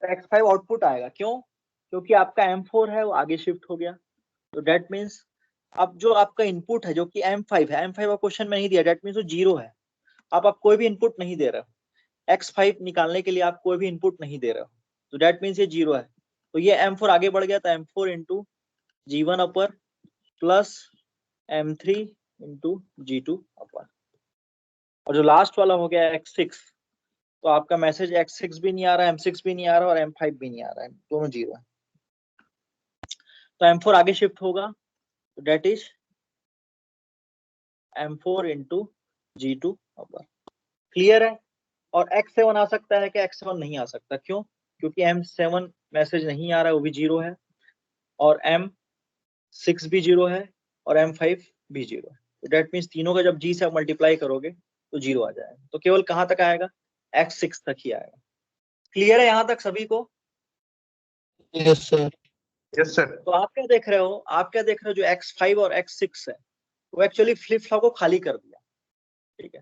X5 आउटपुट आएगा, क्यों? क्योंकि आपका M4 है वो आगे शिफ्ट हो गया। तो डेट मीन्स अब जो आपका इनपुट है जो कि M5 है, M5 का क्वेश्चन में नहीं दिया, डेट मीन्स वो 0 है। आप कोई भी इनपुट नहीं दे रहे हो। X5 निकालने के लिए आप कोई भी इनपुट नहीं दे रहे हो, तो डेट मीन्स ये 0 है। तो ये M4 आगे बढ़ गया, तो M4 इंटू G1 अपर प्लस M3 इंटू G2 अपर। और जो लास्ट वाला हो गया X6, तो आपका मैसेज X6 भी नहीं आ रहा है, M6 भी नहीं आ रहा और M5 भी नहीं आ रहा है, दोनों 0 है। तो M4 आगे शिफ्ट होगा, तो that is M4 into G2 upper. Clear है? और X7 आ सकता है कि X7 नहीं आ सकता, क्यों? क्योंकि M7 मैसेज नहीं आ रहा है, वो भी 0 है, और M6 भी 0 है और M5 भी 0 है। तो डेट मीन्स तीनों का जब G से मल्टीप्लाई करोगे तो 0 आ जाएगा। तो केवल कहां तक आएगा? X6 तक ही आएगा। क्लियर है यहां तक सभी को?
Yes sir.
Yes sir.
तो आप क्या देख रहे हो? आप क्या देख रहे हो? जो X5 और X6 है वो एक्चुअली फ्लिप फ्लॉप को खाली कर दिया। ठीक है,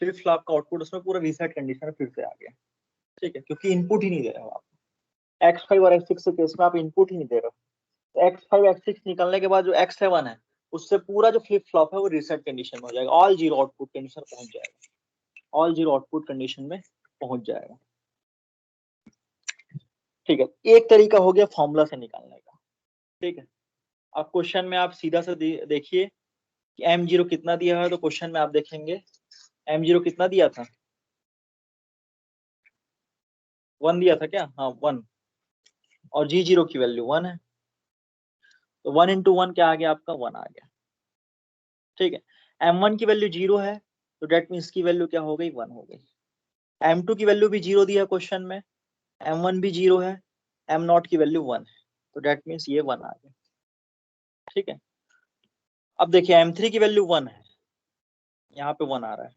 फ्लिप फ्लॉप का आउटपुट उसमें पूरा रीसेट कंडीशन में फिर से आ गया। ठीक है, क्योंकि इनपुट ही नहीं दे रहे हो आप। X5 और X6 के केस में आप इनपुट ही नहीं दे रहे हो, तो X5 X6 निकलने के बाद जो X7 है उससे पूरा जो फ्लिप फ्लॉप है वो रीसेट कंडीशन में हो जाएगा, ऑल 0 आउटपुट कंडीशन पहुंच जाएगा, ऑल 0 आउटपुट कंडीशन में पहुंच जाएगा। ठीक है, एक तरीका हो गया फॉर्मूला से निकालने का। ठीक है, अब क्वेश्चन में आप सीधा से देखिए कि M0 कितना दिया है, तो क्वेश्चन में आप देखेंगे M0 कितना दिया था? 1 दिया था क्या? हाँ 1, और G0 की वैल्यू 1 है, तो 1 इंटू 1 क्या आ गया आपका? 1 आ गया। ठीक है, M1 की वैल्यू 0 है, तो डेट मीन्स की वैल्यू क्या हो गई? 1 हो गई। M2 की वैल्यू भी 0 दिया क्वेश्चन में, M1 भी 0 है, M0 की वैल्यू 1 है, तो डेट मीन्स ये 1 आ गया। ठीक है, अब देखिए M3 की वैल्यू 1 है, यहाँ पे 1 आ रहा है।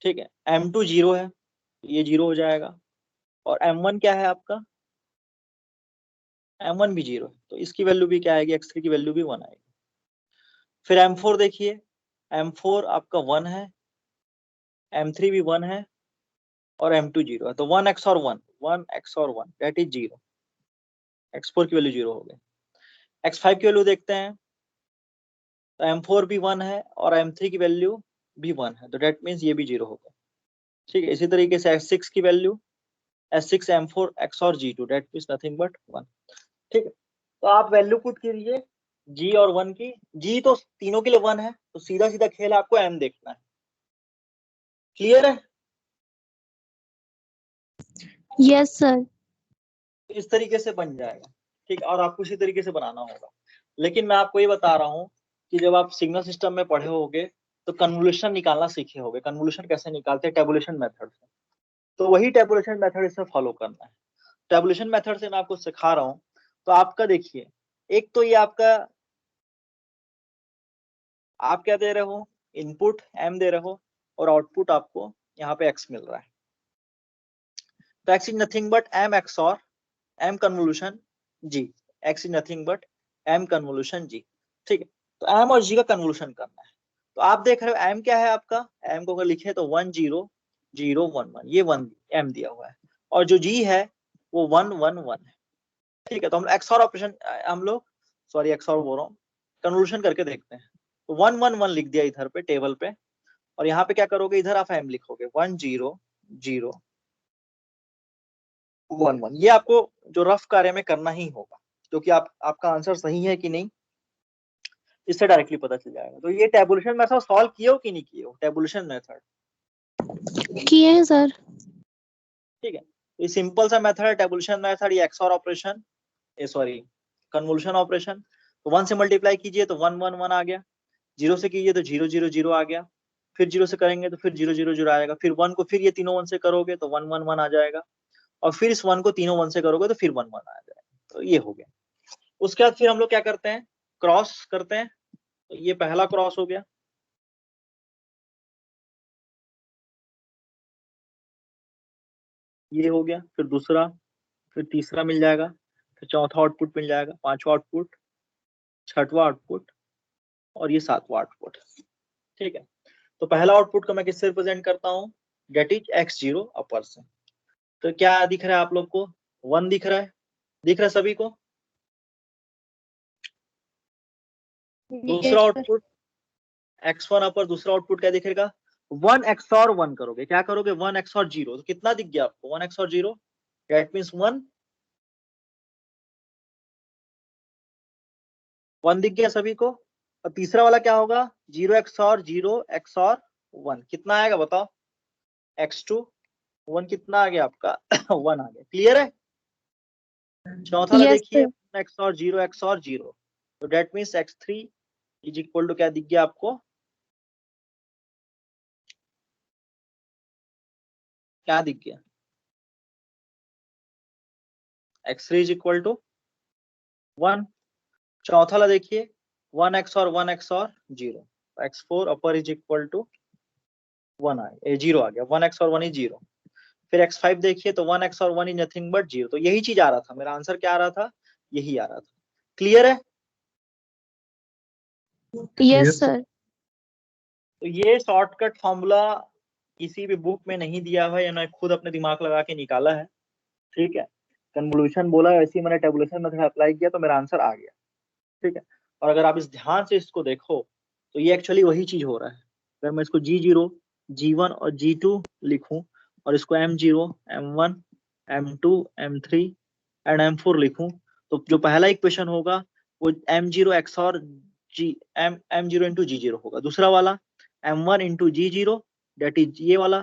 ठीक है, M2 0 है, ये 0 हो जाएगा, और M1 क्या है आपका? M1 भी 0 है, तो इसकी वैल्यू भी क्या आएगी? X3 की वैल्यू भी 1 आएगी। फिर M4 देखिए, M4 आपका 1 है, M3 भी 1 है, और M2 0 है, तो 1 XOR 1, 1 XOR 1 that is 0। X4 की वैल्यू 0 हो गई। X5 की वैल्यू देखते हैं, तो M4 भी 1 है और M3 की वैल्यू भी 1 है, तो डेट मीन्स ये भी 0 होगा। ठीक है, इसी तरीके से S6 की value S6 M4 XOR G2 that means nothing but 1। ठीक है, तो आप वैल्यू पुट कीजिए G और 1 की। G तो तीनों के लिए 1 है, तो सीधा सीधा खेल आपको M देखना है। क्लियर है?
Yes sir.
इस तरीके से बन जाएगा। ठीक, और आपको इसी तरीके से बनाना होगा। लेकिन मैं आपको ये बता रहा हूँ कि जब आप सिग्नल सिस्टम में पढ़े होगे तो कन्वोल्यूशन निकालना सीखे होगे। कन्वोल्यूशन कैसे निकालते हैं? टेबुलेशन मेथड से। तो वही टेबुलेशन मेथड इसमें फॉलो करना है। टेबुलेशन मेथड से मैं आपको सिखा रहा हूँ। तो आपका देखिए, एक तो ये आपका, आप क्या दे रहे हो? इनपुट M दे रहे हो और आउटपुट आपको यहाँ पे X मिल रहा है। तो X is nothing but M XOR M convolution G। X is nothing but M convolution G। ठीक है, तो M और G का कन्वोल्यूशन करना है। तो आप देख रहे हो M क्या है आपका? M को अगर लिखे तो 1 0 0 1 1, ये 1 M दिया हुआ है, और जो G है वो 1 1 1 है। ठीक है, तो हम XOR ऑपरेशन, हम लोग सॉरी XOR बोल रहा हूँ, कन्वोल्यूशन करके देखते हैं। तो 1 1 1 लिख दिया इधर पे टेबल पे, और यहाँ पे क्या करोगे? इधर आप M लिखोगे 1 0 0 1 1। ये आपको जो रफ कार्य में करना ही होगा, क्योंकि आपका आंसर सही है कि नहीं इससे डायरेक्टली पता चल जाएगा। तो ये टेबुलेशन मेथड सॉल्व किए हो कि नहीं किए हो? टेबुलेशन मेथड
किए हैं सर।
ठीक है, ये सिंपल सा मेथड है टेबुलेशन मेथड। ये XOR ऑपरेशन, ये सॉरी कन्वोल्यूशन ऑपरेशन। तो 1 से मल्टीप्लाई कीजिए तो 1 1 1 आ गया, 0 से कीजिए तो 0 0 0 आ गया, फिर 0 से करेंगे तो फिर 0 0 0 आएगा, फिर 1 को फिर ये तीनों 1 से करोगे तो 1 1 1 आ जाएगा, और फिर इस 1 को तीनों 1 से करोगे तो फिर 1 1 आ जाएगा। तो ये हो गया। उसके बाद फिर हम लोग क्या करते हैं, क्रॉस करते हैं। तो ये पहला क्रॉस हो गया, ये हो गया, फिर दूसरा, फिर तीसरा मिल जाएगा, फिर चौथा आउटपुट मिल जाएगा, पांचवा आउटपुट, छठवां आउटपुट, और ये सातवां आउटपुट। ठीक है, तो पहला आउटपुट को मैं किससे रिप्रेजेंट करता हूँ, डेट इज x0 अपर से। तो क्या दिख रहा है आप लोग को, 1 दिख रहा है, दिख रहा है सभी को। दूसरा आउटपुट x1 अपर, दूसरा आउटपुट क्या दिखेगा, 1 XOR 1 करोगे, क्या करोगे, 1 XOR 0, तो कितना दिख गया आपको, 1 XOR 0, दैट मीन्स 1 दिख गया सभी को। और तीसरा वाला क्या होगा, 0 XOR 0 XOR 1, कितना आएगा बताओ, x2, 1 कितना आ गया आपका 1 आ गया, क्लियर है। चौथा वाला देखिए, 1 XOR 0 XOR 0, तो that means x3 is equal to क्या दिख गया आपको, क्या दिख गया, x3 इज इक्वल टू 1। चौथा वाला देखिए, 1 XOR 1 XOR 0, x4 upper is equal to 1 आ गया, 0 आ गया, 1 XOR 1 इज 0। फिर x5 देखिए, तो 1 XOR 1 इज नथिंग बट 0, तो यही चीज आ रहा था, मेरा आंसर क्या आ रहा था, यही आ रहा था। क्लियर है।
Yes sir.
तो ये शॉर्टकट फॉर्मूला किसी भी बुक में नहीं दिया हुआ है, या मैं खुद अपने दिमाग लगा के निकाला है। ठीक है, कन्वोल्यूशन बोला, वैसे ही मैंने टेबुलेशन मेथड अप्लाई किया तो मेरा आंसर आ गया। ठीक है, और अगर आप इस ध्यान से इसको देखो तो ये एक्चुअली वही चीज हो रहा है। अगर मैं इसको G0, G1 और G2 लिखूं, और इसको M0, M1, M2, M3 and M4 लिखूं, तो जो पहला इक्वेशन होगा वो M0 XOR M0 into G0 होगा, दूसरा वाला M1 into G0 date is ये वाला,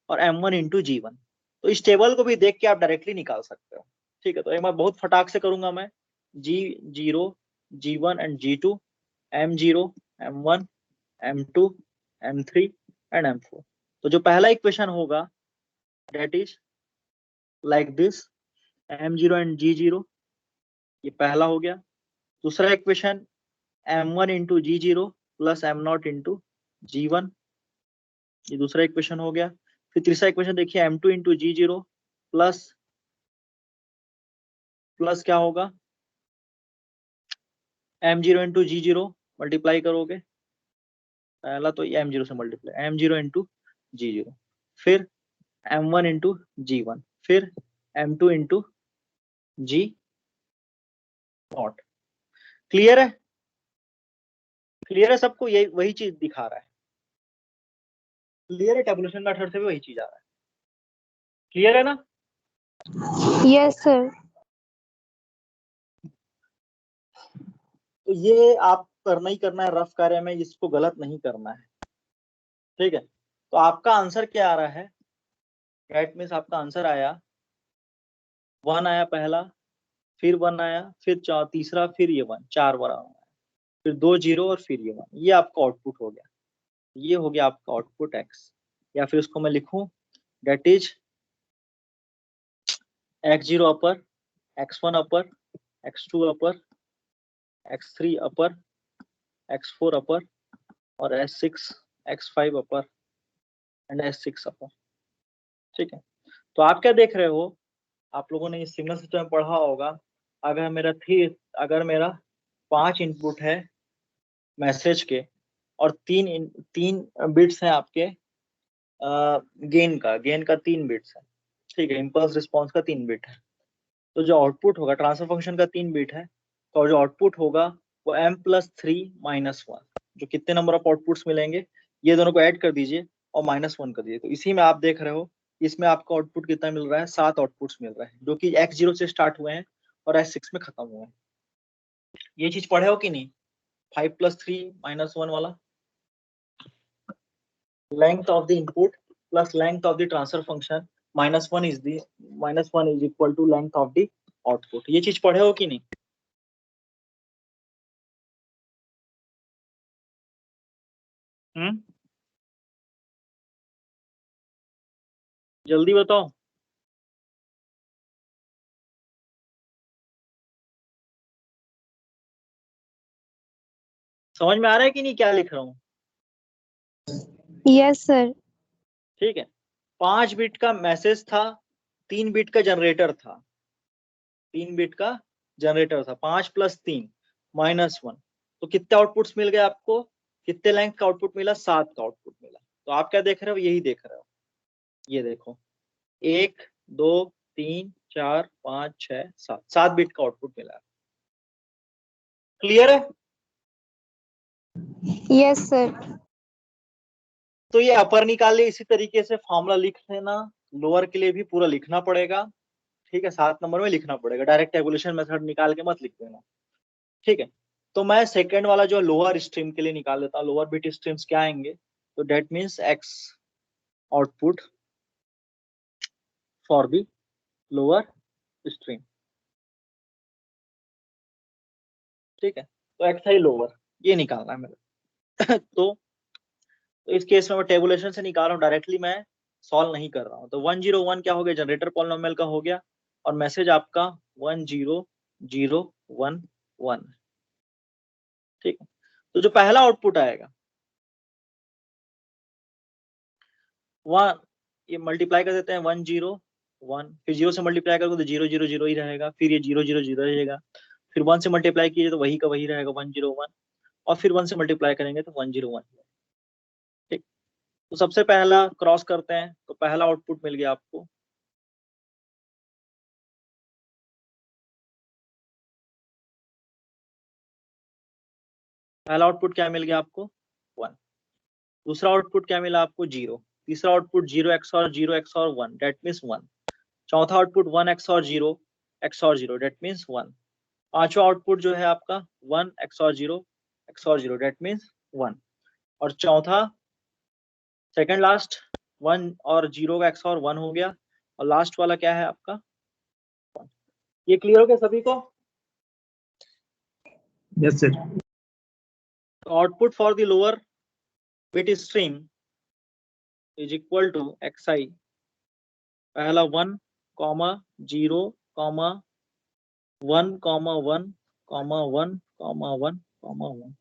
और M1 इंटू G1। तो इस टेबल को भी देख के आप डायरेक्टली निकाल सकते हो। ठीक है, तो एक बार बहुत फटाक से करूंगा मैं, G0, G1 and G2, M0, M1, M2, M3 and M4। तो जो पहला इक्वेशन होगा that is like this, M0 and G0, ये पहला हो गया। दूसरा equation M1 into G0 plus M0 into G1, ये दूसरा इक्वेशन हो गया। फिर तीसरा इक्वेशन देखिए, M2 इंटू G0 प्लस क्या होगा, M0 इंटू G0 मल्टीप्लाई करोगे, पहला तो M0 से मल्टीप्लाई, M0 इंटू G0, फिर M1 इंटू G1, फिर M2 इंटू G0। क्लियर है, क्लियर है सबको, ये वही चीज दिखा रहा है, क्लियर है, टेबुलेशन मेथड से भी वही चीज आ रहा है, क्लियर है ना।
Yes sir.
तो ये आप करना ही करना है रफ कार्य में, इसको गलत नहीं करना है। ठीक है, तो आपका आंसर क्या आ रहा है, दैट मीन्स आपका आंसर आया 1 आया पहला, फिर 1 आया, फिर तीसरा, फिर ये 1, 4 बार आया, फिर 2 0 और फिर ये 1, ये आपका आउटपुट हो गया, ये हो गया आपका आउटपुट x। या फिर उसको मैं लिखूं, that is x0 upper, x1 upper, x2 upper, x3 upper, x4 अपर, और S6, x5 upper and S6 अपर। ठीक है, तो आप क्या देख रहे हो, आप लोगों ने इस सिग्नल सिस्टम में पढ़ा होगा, अगर मेरा 5 इनपुट है मैसेज के, और तीन बिट्स हैं आपके गेन का 3 बिट्स है। ठीक है, इम्पल्स रिस्पॉन्स का 3 बिट है, तो जो आउटपुट होगा ट्रांसफर फंक्शन का 3 बिट है, तो जो आउटपुट होगा वो M+3-1, जो कितने नंबर ऑफ आउटपुट्स मिलेंगे, ये दोनों को ऐड कर दीजिए और -1 कर दीजिए, तो इसी में आप देख रहे हो, इसमें आपका आउटपुट कितना मिल रहा है, 7 आउटपुट्स मिल रहे हैं, जो कि x0 से स्टार्ट हुए हैं और S6 में खत्म हुए हैं। ये चीज पढ़े हो कि नहीं, 5+3-1 वाला, length of the input plus length of the transfer function -1 is equal to length of the output। ये चीज पढ़े हो कि नहीं। जल्दी बताओ। समझ में आ रहा है कि नहीं क्या लिख रहा हूँ?
Yes sir.
ठीक है, 5 बिट का मैसेज था, 3 बिट का जनरेटर था, 3 बिट का जनरेटर था, 5 + 3 -1, तो कितने आउटपुट्स मिल गए आपको? कितने लेंथ का आउटपुट मिला? 7 का आउटपुट मिला। तो आप क्या देख रहे हो? यही देख रहे हो, ये देखो 1 2 3 4 5 6 7, 7 बिट का आउटपुट मिला। क्लियर है?
Yes sir.
तो ये अपर निकाल लिए, इसी तरीके से फॉर्मूला लिख लेना। लोअर के लिए भी पूरा लिखना पड़ेगा, ठीक है, 7 नंबर में लिखना पड़ेगा, डायरेक्ट टेबुलेशन मेथड निकाल के मत लिख देना, ठीक है। तो मैं सेकंड वाला जो लोअर स्ट्रीम के लिए निकाल लेता हूँ, लोअर बिट स्ट्रीम्स क्या आएंगे? तो that means x output for the lower stream, ठीक है। तो एक्स आई लोअर ये निकालना है मेरे तो इस केस में मैं टेबुलेशन से निकाल रहा हूँ, डायरेक्टली मैं सॉल्व नहीं कर रहा हूँ। तो 101 क्या हो गया? जनरेटर पॉलिनोमियल का हो गया, और मैसेज आपका 10011, ठीक है। तो जो पहला आउटपुट आएगा वन, ये मल्टीप्लाई कर देते हैं 101, फिर 0 से मल्टीप्लाई करोगे तो 000 ही रहेगा, फिर ये 000 रहेगा, फिर 1 से मल्टीप्लाई कीजिए तो वही का वही रहेगा 101, और फिर 1 से मल्टीप्लाई करेंगे तो 101, ठीक। तो सबसे पहला क्रॉस करते हैं, तो पहला आउटपुट मिल गया आपको पहला आउटपुट क्या मिल गया आपको? 1। दूसरा आउटपुट क्या मिला आपको? 0। तीसरा output 0 XOR 0 XOR 1, that means 1। चौथा output 1 XOR 0 XOR 0, that means 1। पांचवा आउटपुट जो है आपका 1 XOR 0 XOR 0, डेट मीन्स 1। और चौथा सेकंड लास्ट 1 और 0 का XOR 1 हो गया, और लास्ट वाला क्या है आपका 1। ये क्लियर हो गया सभी को?
Yes sir.
Output for the lower bit stream is equal to xi, पहला 1 0 1 1 1 1 1,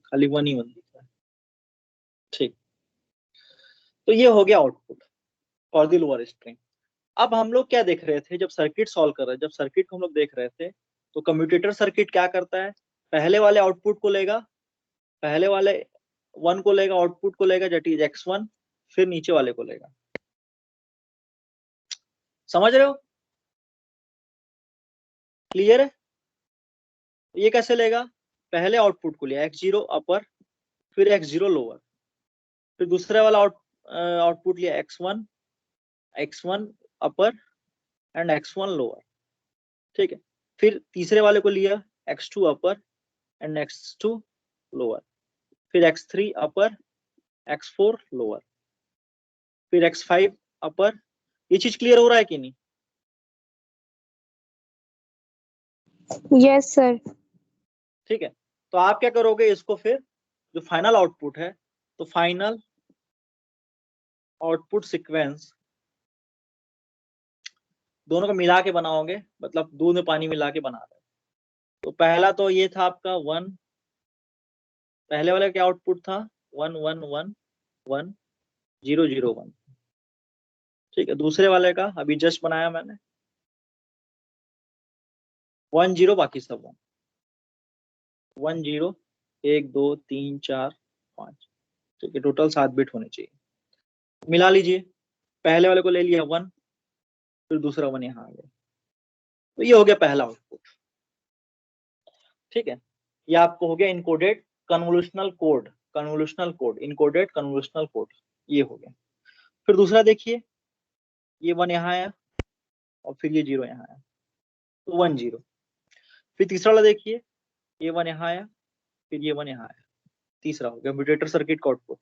खाली 1 ही 1 दिख रहा है, ठीक। तो ये हो गया output for the lower string. अब हम लोग क्या देख रहे थे जब सर्किट सॉल्व कर रहे थे, जब सर्किट को हम लोग देख रहे थे, तो कम्यूटेटर सर्किट क्या करता है? पहले वाले आउटपुट को लेगा, पहले वाले 1 को लेगा, आउटपुट को लेगा दैट इज x1, फिर नीचे वाले को लेगा। समझ रहे हो? क्लियर है? ये कैसे लेगा? पहले आउटपुट को लिया x0 अपर, फिर x0 लोअर, फिर दूसरे वाला आउटपुट लिया x1 upper and x1 lower, ठीक है। फिर तीसरे वाले को लिया x2 upper and x2 lower, फिर x3 अपर, x4 लोअर, फिर x5 अपर। ये चीज क्लियर हो रहा है कि नहीं?
Yes sir.
ठीक है। तो आप क्या करोगे इसको, फिर जो फाइनल आउटपुट है, तो फाइनल आउटपुट सीक्वेंस दोनों को मिला के बनाओगे, मतलब दूध में पानी मिला के बना रहे हो। तो पहला तो ये था आपका 1, पहले वाला क्या आउटपुट था? 1 1 1 1 0 0 1, ठीक है। दूसरे वाले का अभी जस्ट बनाया मैंने 1 0, बाकी सब 1 0 1 2 3 4 5, ठीक है। टोटल 7 बिट होने चाहिए। मिला लीजिए, पहले वाले को ले लिया 1, फिर दूसरा 1 यहाँ आ गया, तो ये हो गया पहला आउटपुट, ठीक है। ये आपको हो गया encoded convolutional code, encoded convolutional code, ये हो गया। फिर दूसरा देखिए, ये 1 यहाँ आया और फिर ये 0 यहाँ आया, तो 1 0। फिर तीसरा वाला देखिए, ये 1 यहाँ आया, फिर ये 1 यहाँ आया, तीसरा हो गया म्यूटेटर सर्किट का आउटपुट।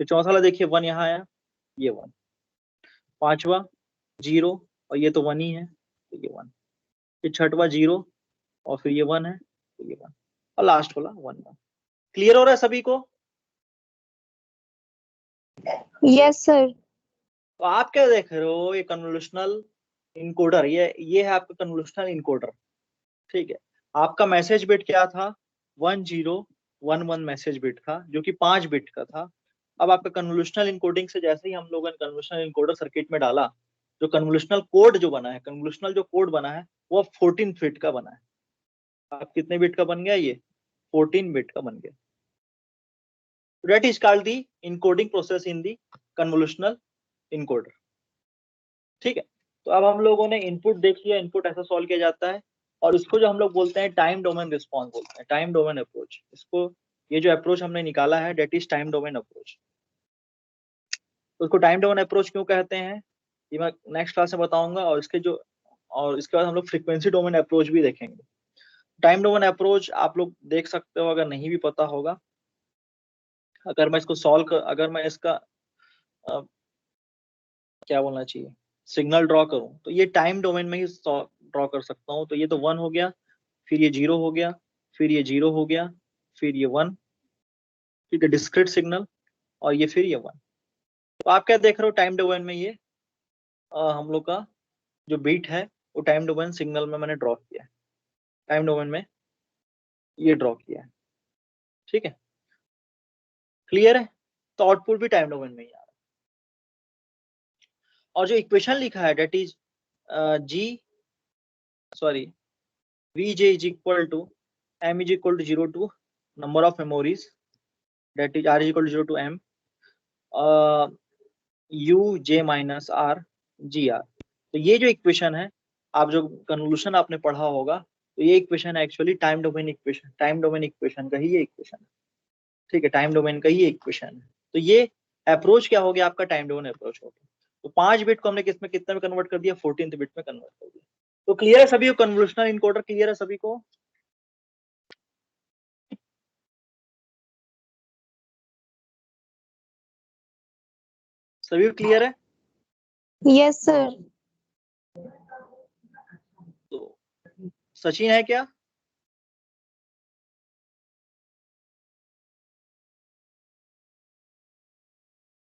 फिर चौथा वाला देखिए, 1 यहाँ आया, ये 1, पांचवा 0 और ये तो 1 ही है, तो ये 1, फिर छठवा 0 और फिर ये 1 है, तो ये 1, और लास्ट वाला 1 1। क्लियर हो रहा है सभी को?
Yes sir.
तो आप क्या देख रहे हो, ये कन्वोल्यूशनल इनकोडर, ये है आपका कन्वोल्यूशनल इनकोडर। ठीक है, आपका मैसेज बिट क्या था, 1011 मैसेज बिट था जो कि 5 बिट का था। अब आपका कन्वोल्यूशनल इनकोडिंग से जैसे ही हम लोगों ने कन्वोल्यूशनल इनकोडर सर्किट में डाला, जो कन्वोल्यूशनल कोड जो बना है, कन्वोल्यूशनल जो कोड बना है वो 14 बिट का बना है। आप कितने बिट का बन गया, ये 14 बिट का बन गया। That is called the encoding process in the convolutional encoder। ठीक है, तो अब हम लोगों ने इनपुट देख लिया, इनपुट ऐसा सॉल्व किया जाता है, और इसको जो हम लोग बोलते हैं टाइम डोमेन रिस्पॉन्स बोलते हैं, टाइम डोमेन अप्रोच। इसको, ये जो अप्रोच हमने निकाला है that is time domain approach. उसको टाइम डोमेन अप्रोच क्यों कहते हैं ये मैं नेक्स्ट क्लास में बताऊंगा, और इसके बाद हम लोग फ्रीक्वेंसी डोमेन अप्रोच भी देखेंगे। टाइम डोमेन अप्रोच आप लोग देख सकते हो, अगर नहीं भी पता होगा, अगर मैं इसको अगर मैं इसका क्या बोलना चाहिए, सिग्नल ड्रॉ करूं, तो ये टाइम डोमेन में ही ड्रॉ कर सकता हूं। तो ये तो 1 हो गया, फिर ये 0 हो गया, फिर ये 0 हो गया, फिर ये 1, ठीक है, डिस्क्रीट सिग्नल, और ये फिर ये 1। तो आप क्या देख रहे हो, टाइम डोमेन में ये हम लोग का जो बीट है वो टाइम डोमेन सिग्नल में मैंने ड्रॉ किया है, टाइम डोमेन में ये ड्रॉ किया है। ठीक है, क्लियर है? तो आउटपुट भी टाइम डोमेन में ही आ रहा है। और जो इक्वेशन लिखा है that is Vj is equal to m is equal to 0 to number of memories, that is r is equal to 0 to m uj minus r gr। तो ये जो इक्वेशन है, आप जो कन्वोल्यूशन आपने पढ़ा होगा, तो ये इक्वेशन है actually time domain equation, time domain equation का ही ये इक्वेशन है। ठीक है, टाइम डोमेन का ही इक्वेशन है। तो ये अप्रोच क्या हो गया आपका, टाइम डोमेन अप्रोच हो गया। तो 5 बिट को हमने किसमें कितने में कन्वर्ट कर दिया, 14th बिट में कन्वर्ट कर दिया। तो क्लियर है सभी को, कन्वोल्यूशनल इनकोडर क्लियर है सभी को? सभी को क्लियर है?
Yes sir.
तो सचिन है क्या?